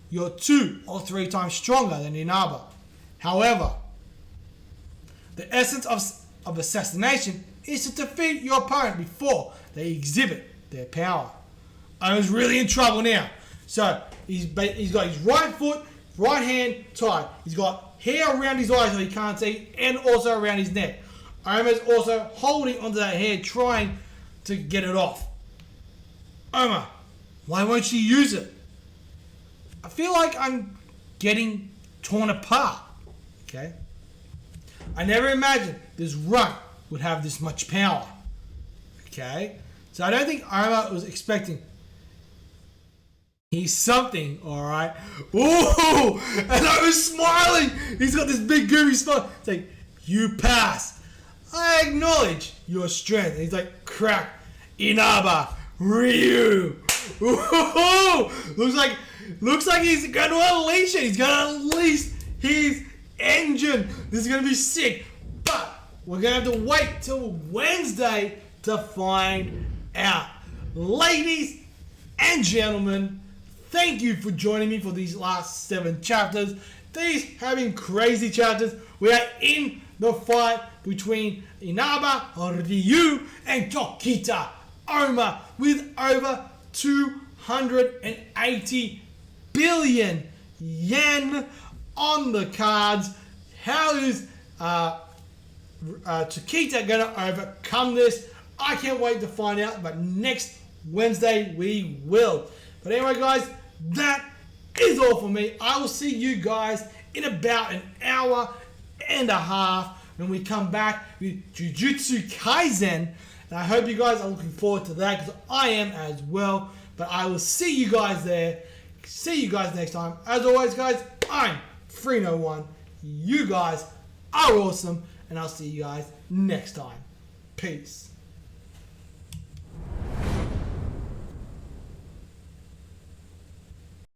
[SPEAKER 1] you're 2 or 3 times stronger than Inaba. However, the essence of assassination is to defeat your opponent before they exhibit their power. Oma's really in trouble now. So, he's got his right foot, right hand tied. He's got hair around his eyes so he can't see, and also around his neck. Oma's also holding onto that hair, trying to get it off. Oma, why won't she use it? I feel like I'm getting torn apart. Okay? I never imagined this runt would have this much power. Okay? So I don't think Oma was expecting. He's something, alright? Ooh! And I was smiling! He's got this big goofy smile. It's like, you pass. I acknowledge your strength. And he's like, crack. Inaba. Ryu. Ooh! Looks like he's going to unleash it. He's going to unleash his engine. This is going to be sick. But we're going to have to wait till Wednesday to find out. Ladies and gentlemen, thank you for joining me for these last 7 chapters. These have been crazy chapters. We are in the fight between Inaba, Ryu, and Tokita Oma with over 280 billion yen on the cards. How is Tokita going to overcome this? I can't wait to find out, but next Wednesday we will. But anyway, guys, that is all for me. I will see you guys in about an hour and a half when we come back with Jujutsu Kaisen. And I hope you guys are looking forward to that, because I am as well. But I will see you guys there. See you guys next time. As always, guys, I'm Freno1. You guys are awesome. And I'll see you guys next time. Peace.